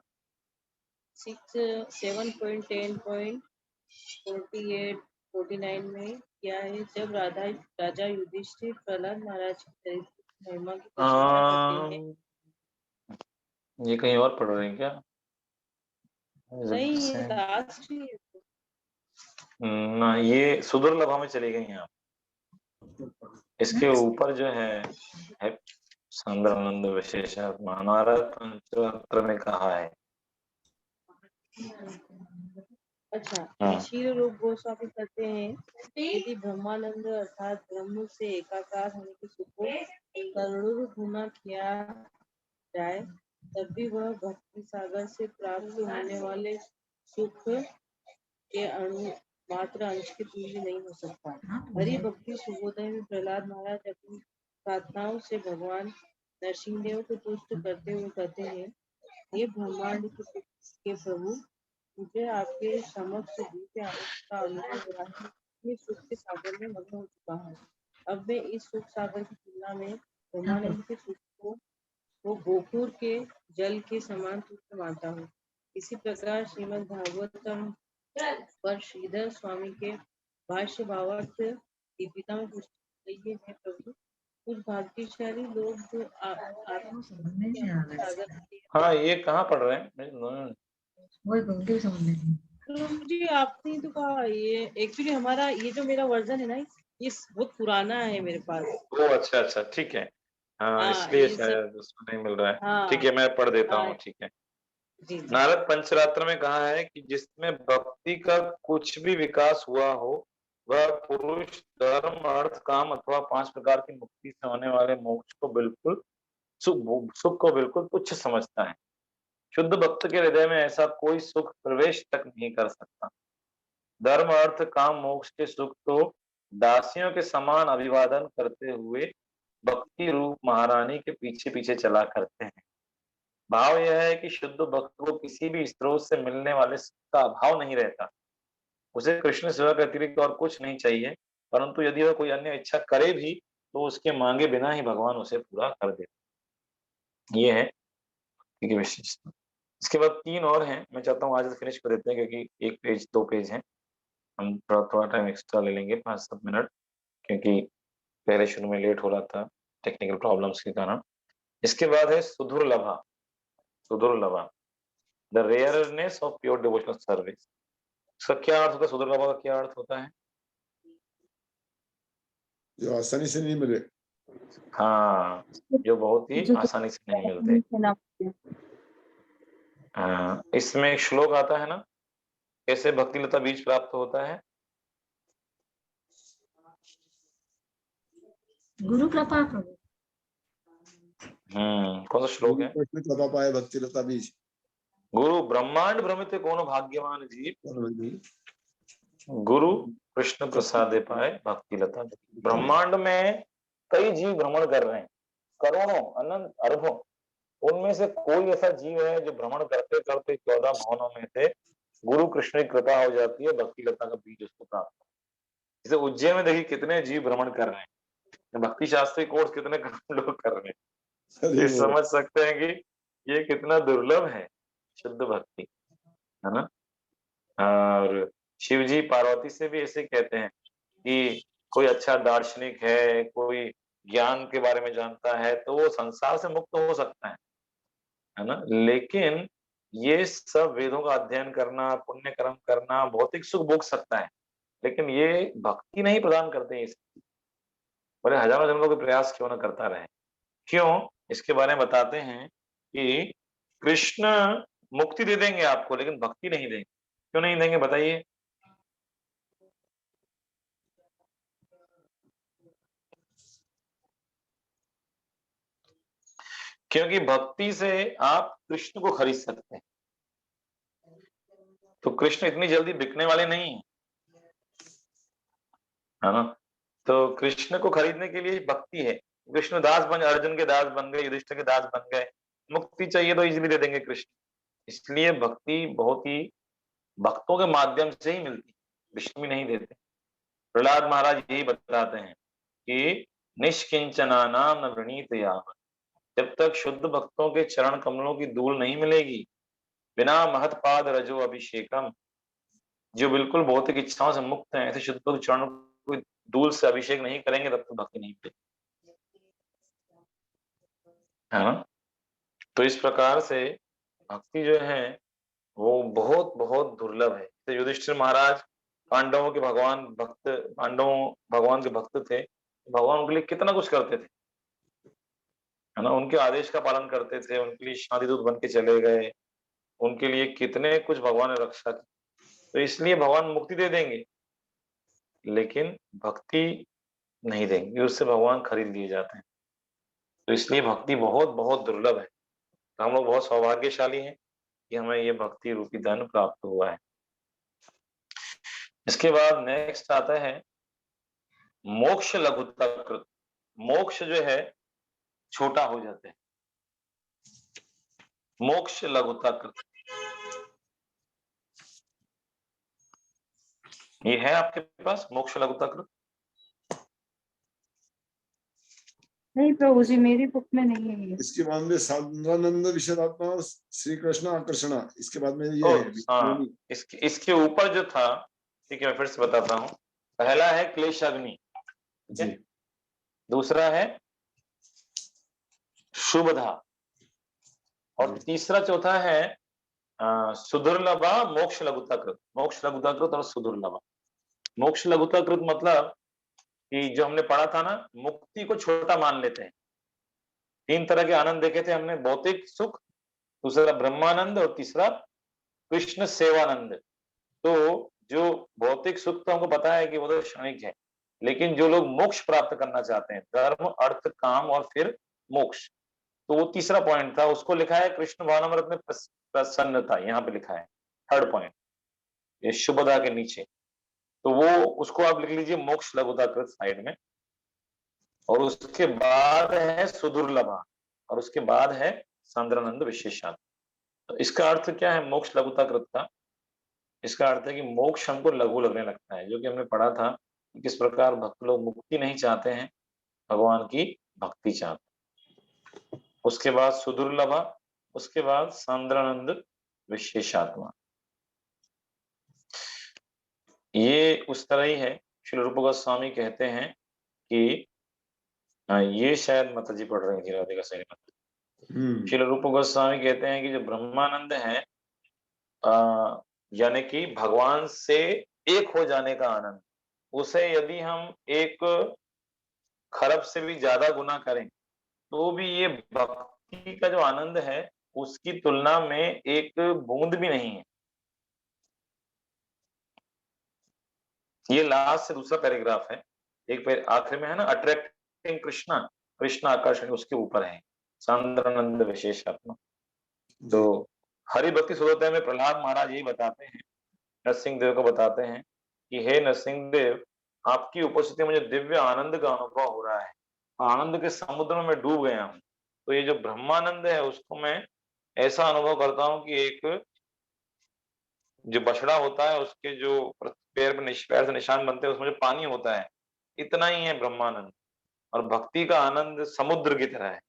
Speaker 4: 7.10.48-49 में किया है, जब राजा युधिष्ठिर प्रहलाद महाराज की चरित्र महिमा की प्रशंसा करते हैं।
Speaker 6: ये कहीं और पढ़ रहे हैं क्या?
Speaker 4: नहीं, ये लास्ट ही है।
Speaker 6: ना, ये सुदुर्लभा में चली गई हैं आप। इसके ऊपर जो है सांद्रानंद विशेष नारद पंचरात्र में कहा है।
Speaker 4: अच्छा, श्री रूप गोस्वामी कहते हैं, यदि ब्रह्मानंद अर्थात ब्रह्म से एकाकार होने के सुख को करोड़ों गुना किया जाए तब भी वह भक्ति सागर से प्राप्त होने वाले सुख के मात्र अंश के तुल्य नहीं हो सकता। हरि भक्ति सुबोधय में प्रहलाद महाराज अपनी प्रार्थनाओं से भगवान नरसिंहदेव को तुष्ट करते हुए कहते हैं, ये ब्रह्मांड के प्रभु, मुझे आपके समक्ष दिव्य आनंद का अनुभव हो रहा है। मैं सुख के सागर में मग्न हो चुका हूँ। अब मैं इस सुख सागर की तुलना में ब्रह्मानंद के सुख को गोकुल के जल के समान तुच्छ मानता हूँ। इसी प्रकार श्रीमद् भागवतम पर श्रीधर स्वामी के भाष्य भावार्थ दीपिका में पुस्तक है प्रभु, कुछ भाग्यशाली लोग जो
Speaker 6: हाँ, ये कहाँ पढ़ रहे हैं?
Speaker 4: जी आपने तो कहा, ये एक्चुअली हमारा ये जो मेरा वर्जन है ना, ये बहुत पुराना है मेरे पास।
Speaker 6: ओ अच्छा, ठीक है। हाँ, इसलिए शायद उसमें नहीं मिल रहा है।
Speaker 4: हाँ,
Speaker 6: ठीक है, मैं पढ़ देता हूँ। ठीक है।
Speaker 4: जी।
Speaker 6: नारद पंचरात्र में कहा है कि जिसमें भक्ति का कुछ भी विकास हुआ हो वह पुरुष धर्म अर्थ काम अथवा 5 प्रकार की मुक्ति से होने वाले मोक्ष को बिल्कुल सुख को बिल्कुल तुच्छ समझता है। शुद्ध भक्त के हृदय में ऐसा कोई सुख प्रवेश तक नहीं कर सकता। धर्म अर्थ काम मोक्ष के सुख तो दासियों के समान अभिवादन करते हुए भक्ति रूप महारानी के पीछे पीछे चला करते हैं। भाव यह है कि शुद्ध भक्त को किसी भी स्रोत से मिलने वाले सुख का अभाव नहीं रहता। उसे कृष्ण सेवा के अतिरिक्त और कुछ नहीं चाहिए, परंतु यदि वह कोई अन्य इच्छा करे भी तो उसके मांगे बिना ही भगवान उसे पूरा कर देते। ये है भक्ति की विशेषता। इसके बाद 3 और हैं, मैं चाहता हूँ आज फिनिश कर देते हैं क्योंकि 1 पेज 2 पेज हैं। हम थोड़ा टाइम एक्स्ट्रा ले लेंगे, 5-7 मिनट, क्योंकि पहले शुरू में लेट हो रहा था टेक्निकल प्रॉब्लम्स के कारण। इसके बाद है सुदुर्लभा। The rareness of pure devotional service. इसका क्या अर्थ होता है? सुदुर्लभा का क्या अर्थ होता है?
Speaker 5: जो आसानी से नहीं मिले।
Speaker 6: हाँ, जो बहुत ही आसानी से नहीं मिलते। इसमें एक श्लोक आता है ना, कैसे भक्तिलता बीज प्राप्त होता है?
Speaker 8: गुरु कृपा प्रभु।
Speaker 6: कौन सा श्लोक है?
Speaker 5: कृपा पाए भक्तिलता बीज।
Speaker 6: गुरु ब्रह्मांड भ्रमित कौन भाग्यवान जीव, गुरु कृष्ण प्रसादे पाए भक्तिलता। ब्रह्मांड में कई जीव भ्रमण कर रहे हैं, करोड़ों अनंत अरबों, उनमें से कोई ऐसा जीव है जो भ्रमण करते करते 14 भवनों में से गुरु कृष्ण की कृपा हो जाती है, भक्तिलता का बीज उसको प्राप्त हो। जैसे उज्जैन में देखिए कितने जीव भ्रमण कर रहे हैं, भक्ति शास्त्री कोर्स कितने लोग कर रहे हैं। ये समझ सकते हैं कि ये कितना दुर्लभ है शुद्ध भक्ति, है ना। और शिव जी पार्वती से भी ऐसे कहते हैं कि कोई अच्छा दार्शनिक है, कोई ज्ञान के बारे में जानता है तो वो संसार से मुक्त हो सकता है ना। लेकिन ये सब वेदों का अध्ययन करना, पुण्य कर्म करना, भौतिक सुख भोग सकता है, लेकिन ये भक्ति नहीं प्रदान करते हैं। बड़े हजारों जन्मों के प्रयास क्यों न करता रहे। क्यों? इसके बारे में बताते हैं कि कृष्ण मुक्ति दे देंगे आपको, लेकिन भक्ति नहीं देंगे। क्यों नहीं देंगे बताइए? क्योंकि भक्ति से आप कृष्ण को खरीद सकते हैं। तो कृष्ण इतनी जल्दी बिकने वाले नहीं है, है ना। तो कृष्ण को खरीदने के लिए भक्ति है। कृष्ण दास बन, अर्जुन के दास बन गए, युधिष्ठिर के दास बन गए, मुक्ति चाहिए तो इजीली दे देंगे कृष्ण। इसलिए भक्ति बहुत ही भक्तों के माध्यम से ही मिलती, विष्णु भी नहीं देते। प्रहलाद महाराज यही बताते हैं कि निष्किंचना नाम न वृणीत यावत्, जब तक शुद्ध भक्तों के चरण कमलों की धूल नहीं मिलेगी, बिना महत्पाद रजो अभिषेकम, जो बिल्कुल भौतिक इच्छाओं से मुक्त हैं, ऐसे शुद्ध भक्त चरण को धूल से अभिषेक नहीं करेंगे तब तक भक्ति नहीं मिलेगी, है ना। तो इस प्रकार से भक्ति जो है वो बहुत बहुत दुर्लभ है। तो युधिष्ठिर महाराज पांडवों के भगवान भक्त, पांडवों भगवान के भक्त थे, भगवान उनके लिए कितना कुछ करते थे, है ना। उनके आदेश का पालन करते थे, उनके लिए शांतिदूत बन के चले गए, उनके लिए कितने कुछ भगवान ने रक्षा की। तो इसलिए भगवान मुक्ति दे देंगे, लेकिन भक्ति नहीं देंगे, उससे भगवान खरीद लिए जाते हैं। तो इसलिए भक्ति बहुत बहुत दुर्लभ है। तो हम लोग बहुत सौभाग्यशाली हैं कि हमें ये भक्ति रूपी धन प्राप्त हुआ है। इसके बाद नेक्स्ट आता है मोक्ष लघुता कृत। मोक्ष जो है छोटा हो जाते हैं, मोक्ष लघुता कृत। ये है आपके पास मोक्ष लघुता कृत?
Speaker 3: नहीं प्रभु जी, मेरी बुक में नहीं है ये।
Speaker 5: इसके बाद में सांद्रानंद विशदात्मा और श्री कृष्ण आकर्षणा, इसके बाद में ये है।
Speaker 6: हाँ, इसके ऊपर जो था, ठीक है मैं फिर से बताता हूँ। पहला है क्लेश अग्नि, दूसरा है शुभधा, और तीसरा चौथा है सुदुर्लभा मोक्ष लघुताकृत। मोक्ष लघुताकृत और सुदुर्लभा। मोक्ष लघुताकृत मतलब कि जो हमने पढ़ा था ना, मुक्ति को छोटा मान लेते हैं। 3 तरह के आनंद देखे थे हमने, भौतिक सुख, दूसरा ब्रह्मानंद और तीसरा कृष्ण सेवानंद। तो जो भौतिक सुख तो हमको पता है कि वो तो क्षणिक है, लेकिन जो लोग मोक्ष प्राप्त करना चाहते हैं, धर्म अर्थ काम और फिर मोक्ष, तो वो तीसरा पॉइंट था, उसको लिखा है कृष्ण भावनामृत में प्रसन्नता, यहाँ पे लिखा है 3rd पॉइंट, ये शुभदा के नीचे। तो वो उसको आप लिख लीजिए मोक्ष लघुताकृत साइड में। और उसके बाद है सुदुर्लभा, और उसके बाद है सांद्रानंद विशेषात। तो इसका अर्थ क्या है मोक्ष लघुताकृत का? इसका अर्थ है कि मोक्ष हमको लघु लगने लगता है, जो कि हमने पढ़ा था कि किस प्रकार भक्त लोग मुक्ति नहीं चाहते हैं, भगवान की भक्ति चाहते हैं। उसके बाद सुदुर्लभा, उसके बाद सांद्रानंद विशेषात्मा। ये उस तरह ही है। श्री रूप गोस्वामी कहते हैं कि ये शायद माता जी पढ़ रही थी, राधिका सही मत। श्री रूप गोस्वामी कहते हैं कि जो ब्रह्मानंद है, यानी कि भगवान से एक हो जाने का आनंद, उसे यदि हम 1 खरब से भी ज्यादा गुना करें तो भी ये भक्ति का जो आनंद है उसकी तुलना में एक बूंद भी नहीं है। ये लास्ट से दूसरा पैराग्राफ है, एक आखिर में है ना, अट्रैक्टिंग कृष्णा, कृष्ण आकर्षण, उसके ऊपर है सांद्रानंद विशेषात्मा। तो हरि भक्ति सूर्योदय में प्रहलाद महाराज यही बताते हैं, नरसिंह देव को बताते हैं कि हे नरसिंह देव, आपकी उपस्थिति में मुझे दिव्य आनंद का अनुभव हो रहा है, आनंद के समुद्र में मैं डूब गया हूँ। तो ये जो ब्रह्मानंद है उसको मैं ऐसा अनुभव करता हूँ कि एक जो बछड़ा होता है उसके जो पैर से निशान बनते हैं उसमें जो पानी होता है, इतना ही है ब्रह्मानंद। और भक्ति का आनंद समुद्र की तरह है।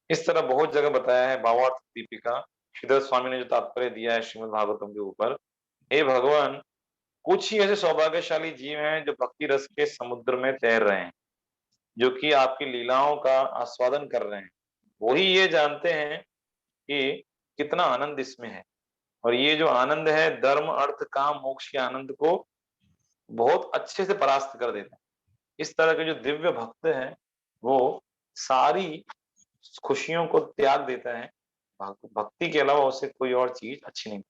Speaker 6: इस तरह बहुत जगह बताया है। भावार्थ दीपिका श्रीधर स्वामी ने जो तात्पर्य दिया है श्रीमद् भागवतम के ऊपर, हे भगवान, कुछ ही ऐसे सौभाग्यशाली जीव हैं जो भक्ति रस के समुद्र में तैर रहे हैं, जो कि आपकी लीलाओं का आस्वादन कर रहे हैं, वही ये जानते हैं कि कितना आनंद इसमें है। और ये जो आनंद है धर्म अर्थ काम मोक्ष के आनंद को बहुत अच्छे से परास्त कर देता है। इस तरह के जो दिव्य भक्त हैं वो सारी खुशियों को त्याग देता है। भक्ति के अलावा उसे कोई और चीज अच्छी नहीं,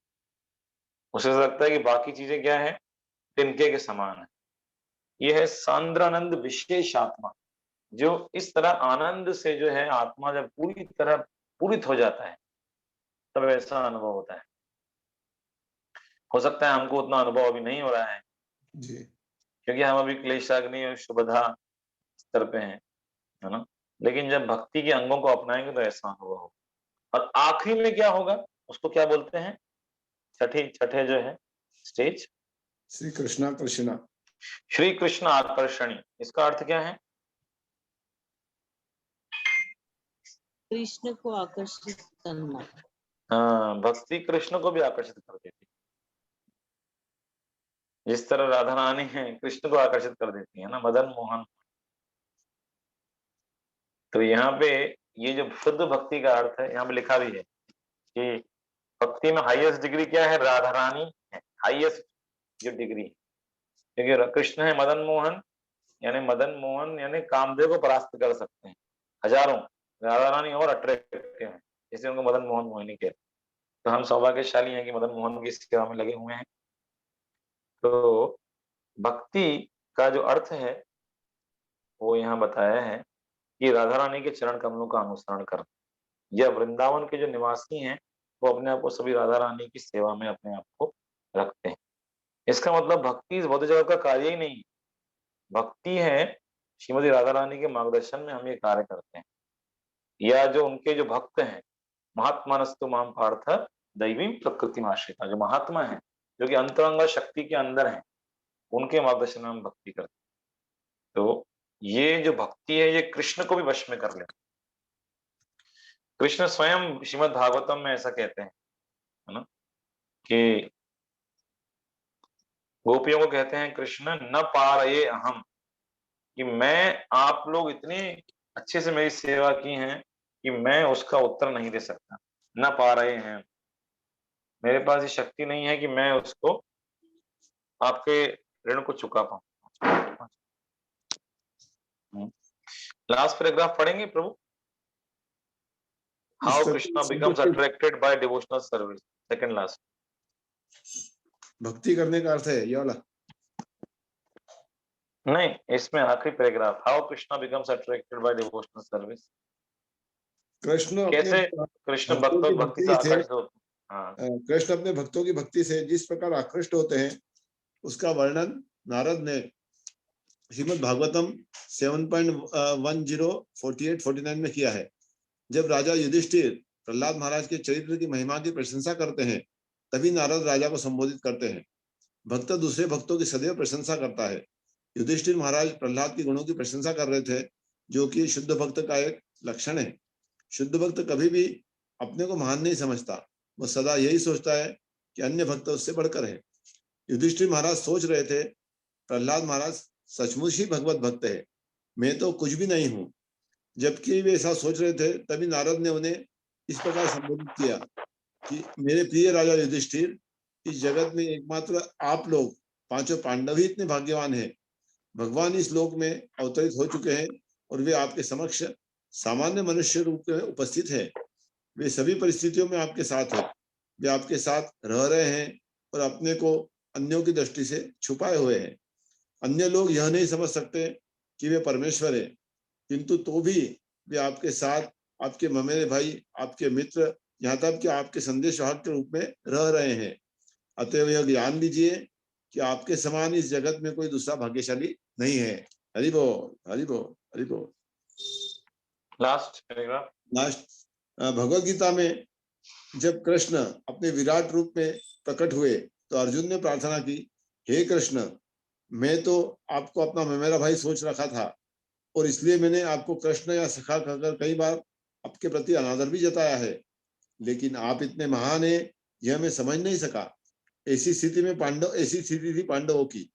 Speaker 6: उसे लगता है कि बाकी चीजें क्या है, तिनके के समान है। यह है सांद्रानंद विशेष आत्मा, जो इस तरह आनंद से जो है आत्मा जब पूरी तरह पूरित हो जाता है तब ऐसा अनुभव होता है। हो सकता है हमको उतना अनुभव अभी नहीं हो रहा है
Speaker 5: जी।
Speaker 6: क्योंकि हम अभी क्लेशाग्नि और शुभधा स्तर पे हैं, है ना। लेकिन जब भक्ति के अंगों को अपनाएंगे तो ऐसा अनुभव होगा। और आखिरी में क्या होगा, उसको क्या बोलते हैं, छठे जो है स्टेज,
Speaker 5: श्री कृष्णा कृष्णा,
Speaker 6: श्री कृष्ण आकर्षणी। इसका अर्थ क्या है?
Speaker 4: कृष्ण को आकर्षित करना।
Speaker 6: हाँ, भक्ति कृष्ण को भी आकर्षित कर देती है। जिस तरह राधा रानी है कृष्ण को आकर्षित कर देती है ना, मदन मोहन। तो यहाँ पे ये जो शुद्ध भक्ति का अर्थ है यहाँ पे लिखा भी है कि भक्ति में हाईएस्ट डिग्री क्या है, राधा रानी है हाईएस्ट जो डिग्री है। क्योंकि कृष्ण है मदन मोहन यानी कामदेव को परास्त कर सकते हैं हजारों। राधा रानी और अट्रैक्टिव है, इसलिए उनको मदन मोहन मोहिनी कहते हैं। तो हम सौभाग्यशाली हैं कि मदन मोहन की सेवा में लगे हुए हैं। तो भक्ति का जो अर्थ है वो यहाँ बताया है कि राधा रानी के चरण कमलों का अनुसरण करना, या वृंदावन के जो निवासी हैं वो अपने आप को सभी राधा रानी की सेवा में अपने आप को रखते हैं। इसका मतलब भक्ति इस भौतिक जगत का कार्य ही नहीं है, भक्ति है श्रीमती राधा रानी के मार्गदर्शन में हम ये कार्य करते हैं। या जो उनके जो भक्त हैं, महात्मानस्तु माम पार्थ दैवी प्रकृति आश्रिता, जो महात्मा है जो कि अंतरंग शक्ति के अंदर है, उनके मार्गदर्शन में हम भक्ति करते हैं। तो ये जो भक्ति है ये कृष्ण को भी वश में कर लेता। कृष्ण स्वयं श्रीमद् भागवतम में ऐसा कहते हैं, है ना, कि गोपियों को कहते हैं कृष्ण न पारये अहम, कि मैं, आप लोग इतने अच्छे से मेरी सेवा की हैं कि मैं उसका उत्तर नहीं दे सकता। न पा रहे हैं, मेरे पास ये शक्ति नहीं है कि मैं उसको आपके ऋण को चुका पाऊं। लास्ट पैराग्राफ पढ़ेंगे प्रभु। How Krishna becomes attracted by devotional service, second last.
Speaker 5: भक्ति करने का अर्थ है ये वाला?
Speaker 6: नहीं, इसमें आखिरी paragraph, how Krishna becomes attracted by devotional service.
Speaker 5: Krishna
Speaker 6: कैसे कृष्ण भक्ति से आकर्षित होते हैं।
Speaker 5: कृष्ण अपने भक्तों की भक्ति से जिस प्रकार आकृष्ट होते हैं उसका वर्णन नारद ने श्रीमद् भागवतम 7.1048-49 में किया है। जब राजा युधिष्ठिर प्रहलाद महाराज के चरित्र की महिमा की प्रशंसा करते हैं तभी नारद राजा को संबोधित करते हैं। भक्त दूसरे भक्तों की सदैव प्रशंसा करता है। युधिष्ठिर महाराज प्रहलाद के गुणों की प्रशंसा कर रहे थे, जो कि शुद्ध भक्त का एक लक्षण है। शुद्ध भक्त कभी भी अपने को महान नहीं समझता, वो सदा यही सोचता है कि अन्य भक्त उससे बढ़कर है। युधिष्ठिर महाराज सोच रहे थे प्रहलाद महाराज सचमुच ही भगवत भक्त है, मैं तो कुछ भी नहीं हूं। जबकि वे ऐसा सोच रहे थे तभी नारद ने उन्हें इस प्रकार संबोधित किया कि मेरे प्रिय राजा युधिष्ठिर, इस जगत में एकमात्र आप लोग पांचों पांडव ही इतने भाग्यवान हैं। भगवान इस लोक में अवतरित हो चुके हैं और वे आपके समक्ष सामान्य मनुष्य रूप में उपस्थित है। वे सभी परिस्थितियों में आपके साथ है, वे आपके साथ रह रहे हैं और अपने को अन्यों की दृष्टि से छुपाए हुए हैं। अन्य लोग यह नहीं समझ सकते कि वे परमेश्वर है, किंतु तो भी वे आपके साथ, आपके ममेरे भाई, आपके मित्र, यहाँ तक कि आपके संदेशवाहक के रूप में रह रहे हैं। अतएव यह ज्ञान लीजिए कि आपके समान इस जगत में कोई दूसरा भाग्यशाली नहीं है। हरि बोल, हरि बोल, हरि बोल।
Speaker 6: लास्ट
Speaker 5: भगवद गीता में जब कृष्ण अपने विराट रूप में प्रकट हुए तो अर्जुन ने प्रार्थना की, हे कृष्ण, मैं तो आपको अपना मेरा भाई सोच रखा था और इसलिए मैंने आपको कृष्ण या सखा कहकर कई बार आपके प्रति अनादर भी जताया है, लेकिन आप इतने महान हैं यह मैं समझ नहीं सका। ऐसी स्थिति थी पांडवों की।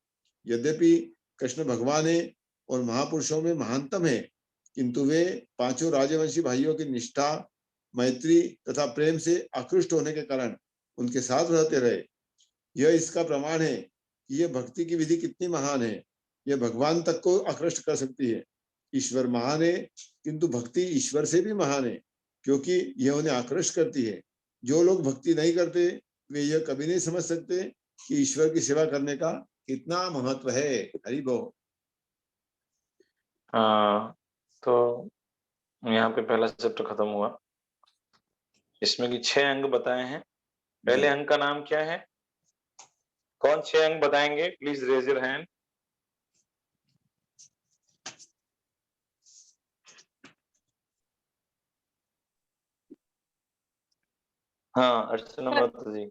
Speaker 5: यद्यपि कृष्ण भगवान है और महापुरुषों में महानतम है, किंतु वे पांचों राजवंशी भाइयों की निष्ठा, मैत्री तथा प्रेम से आकृष्ट होने के कारण उनके साथ रहते रहे। यह इसका प्रमाण है कि यह भक्ति की विधि कितनी महान है। यह भगवान तक को आकृष्ट कर सकती है। ईश्वर महान है, किंतु भक्ति ईश्वर से भी महान है, क्योंकि यह उन्हें आकृष्ट करती है। जो लोग भक्ति नहीं करते वे यह कभी नहीं समझ सकते कि ईश्वर की सेवा करने का कितना महत्व है। हरि बोल।
Speaker 6: तो यहाँ पे पहला चैप्टर खत्म हुआ। इसमें की 6 अंग बताए हैं। पहले अंग का नाम क्या है? कौन 6 अंग बताएंगे? Please raise your hand. हाँ, अर्चना माता जी।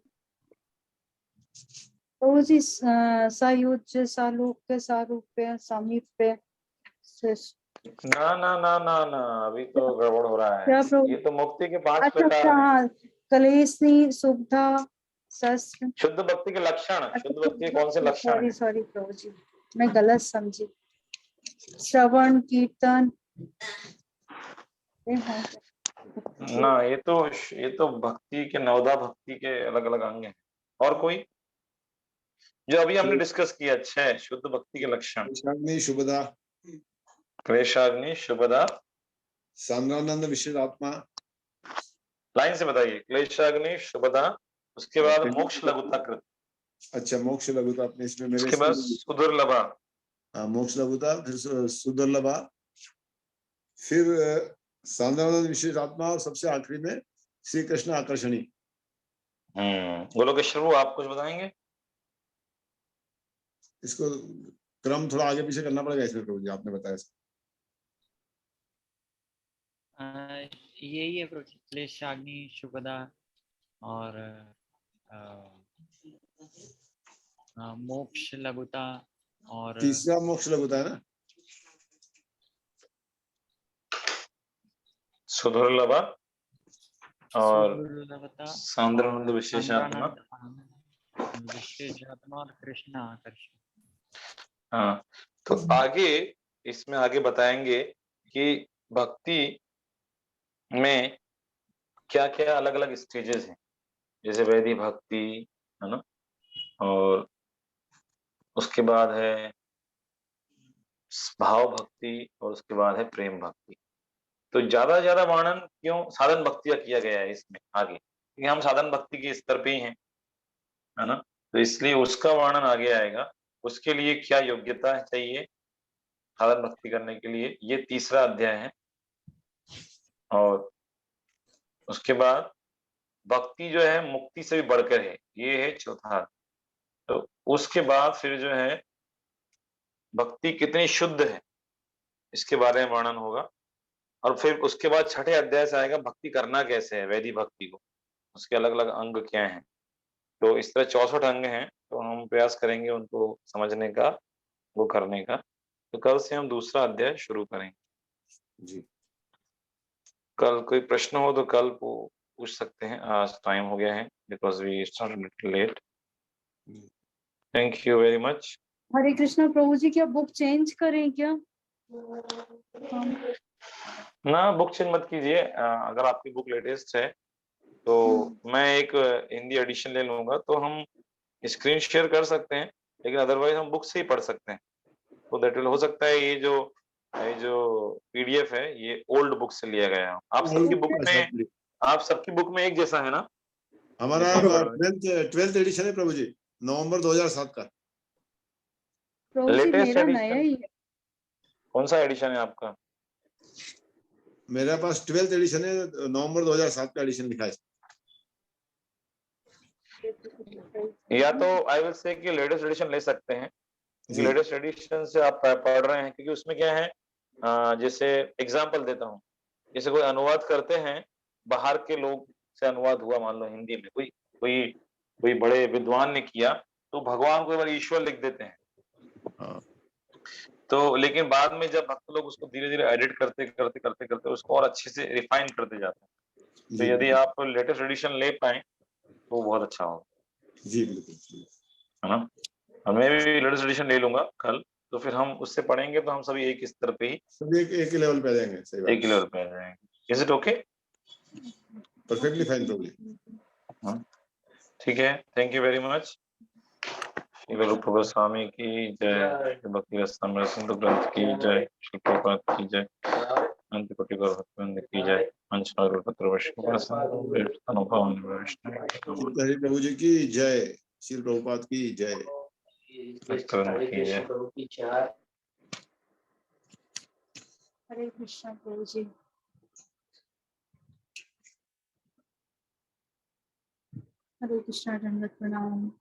Speaker 3: प्रभु जी सायुज्य, सालोक्य, सारूप्य, सामीप्य।
Speaker 6: ना ना ना ना ना, अभी तो गड़बड़ हो रहा है।
Speaker 3: क्या प्रभु?
Speaker 6: ये तो मुक्ति के 5
Speaker 3: अच्छा
Speaker 6: प्रकार हैं।
Speaker 3: हाँ, कलेशनी, शुभ्धा, शस्त्र।
Speaker 6: शुद्ध भक्ति के लक्षण। शुद्ध भक्ति के कौन से लक्षण
Speaker 3: सॉरी
Speaker 6: हैं?
Speaker 3: सॉरी प्रभु जी, मैं गलत समझी। श्रवण, कीर्तन।
Speaker 6: ना, ये तो भक्ति के, नवदा भक्ति के अलग अलग अंग हैं। और कोई जो अभी हमने डिस्कस किया? 6 शुद्ध भक्ति के लक्षण।
Speaker 5: क्लेशाग्नि, शुभदा,
Speaker 6: क्लेशाग्नि, शुभदा,
Speaker 5: सांद्रानंद, विशेष आत्मा।
Speaker 6: लाइन से बताइए। क्लेशाग्नि, शुभदा, उसके बाद मोक्ष लघुता कृत।
Speaker 5: अच्छा, मोक्ष लघुता अपने इसमें मेरे
Speaker 6: उसके बाद सुदुर्लभा।
Speaker 5: मोक्ष लघुता, फिर सुदुर्लभा, फिर सांद्रानंद, विशेष आत्मा, और सबसे आखिरी में श्री कृष्ण आकर्षणी।
Speaker 6: गोलोकेश्वर, आप कुछ बताएंगे?
Speaker 5: इसको क्रम थोड़ा आगे पीछे करना पड़ेगा इसमें प्रभु जी, आपने बताया।
Speaker 2: यही है प्रभु जी, क्लेशाग्नि, शुभदा और मोक्ष लघुता और
Speaker 5: तीसरा मोक्ष लघुता है ना?
Speaker 6: सुदुर्लभा और
Speaker 2: सुदुर्लभता,
Speaker 6: सांद्रानंद, विशेषात्मा,
Speaker 2: विशेषात्मा और कृष्ण आकर्षण।
Speaker 6: हाँ, तो आगे इसमें आगे बताएंगे कि भक्ति में क्या क्या अलग अलग स्टेजेस हैं। जैसे वैदिक भक्ति है ना, और उसके बाद है भाव भक्ति, और उसके बाद है प्रेम भक्ति। तो ज्यादा ज्यादा वर्णन क्यों साधन भक्ति का किया गया है इसमें आगे, क्योंकि हम साधन भक्ति के स्तर पे ही हैं, है ना। तो इसलिए उसका वर्णन आगे आएगा। उसके लिए क्या योग्यता चाहिए साधन भक्ति करने के लिए, ये तीसरा अध्याय है। और उसके बाद भक्ति जो है मुक्ति से भी बढ़कर है, ये है चौथा। तो उसके बाद फिर जो है भक्ति कितनी शुद्ध है इसके बारे में वर्णन होगा। और फिर उसके बाद छठे अध्याय से आएगा भक्ति करना कैसे है, वैदिक भक्ति को, उसके अलग अलग अंग क्या हैं। तो इस तरह 64 अंग हैं। तो हम प्रयास करेंगे उनको समझने का, वो करने का। तो कल से हम दूसरा अध्याय शुरू करेंगे जी। कल कोई प्रश्न हो तो कल पूछ सकते हैं। आज टाइम हो गया है, because we started little late. Thank you very much.
Speaker 3: Hare Krishna प्रभु जी, क्या बुक चेंज करें क्या?
Speaker 6: ना, बुक चेंज मत कीजिए। अगर आपकी बुक लेटेस्ट है तो मैं एक हिंदी एडिशन ले लूंगा, तो हम स्क्रीन शेयर कर सकते हैं, लेकिन अदरवाइज हम बुक से ही पढ़ सकते हैं। तो दैट विल हो सकता है ये जो पीडीएफ है ये ओल्ड बुक से लिया गया है। आप सबकी बुक में एक जैसा है ना?
Speaker 5: हमारा 12th एडिशन है प्रभु जी, नवंबर 2007 का।
Speaker 6: लेटेस्ट
Speaker 3: मेरा नया ही है।
Speaker 6: कौन सा एडिशन है आपका?
Speaker 5: मेरे पास 12th एडिशन है, नवंबर 2007 का एडिशन लिखा है।
Speaker 6: या तो आई विल से कि लेटेस्ट एडिशन ले सकते हैं, क्योंकि लेटेस्ट एडिशन से आप पढ़ रहे हैं। क्योंकि उसमें क्या है, जैसे एग्जांपल देता हूँ, जैसे कोई अनुवाद करते हैं, बाहर के लोग से अनुवाद हुआ, मान लो हिंदी में कोई बड़े विद्वान ने किया, तो भगवान को एक बार ईश्वर लिख देते हैं। तो लेकिन बाद में जब भक्त लोग उसको धीरे धीरे एडिट करते उसको और अच्छे से रिफाइन करते जाते हैं। तो यदि आप लेटेस्ट एडिशन ले पाए तो बहुत अच्छा होगा जी, बिल्कुल, है ना। और मैं भी लेटेस्ट एडिशन ले लूंगा कल, तो फिर हम उससे पढ़ेंगे तो हम सभी एक स्तर पे ही
Speaker 5: सभी एक ही लेवल पे आ जाएंगे। सही बात,
Speaker 6: एक ही लेवल पे आ जाएंगे। Is it okay?
Speaker 5: Perfectly fine प्रभु जी।
Speaker 6: ठीक है, thank you very much. Shri Rupa Goswami की जय, भक्ति रसामृत सिंधु ग्रंथ की जय, श्री प्रभुपाद की जय, अनंत कोटि गौर भक्तवृंद की जय, अंशनारुल पत्र वैष्णव अनुभव वैष्णव
Speaker 5: हरि प्रभु जी की जय, श्री प्रभुपाद की जय,
Speaker 6: भक्तवृंद की जय।
Speaker 3: हरे कृष्णा प्रभु जी। हरे कृष्णा, दंडवत प्रणाम।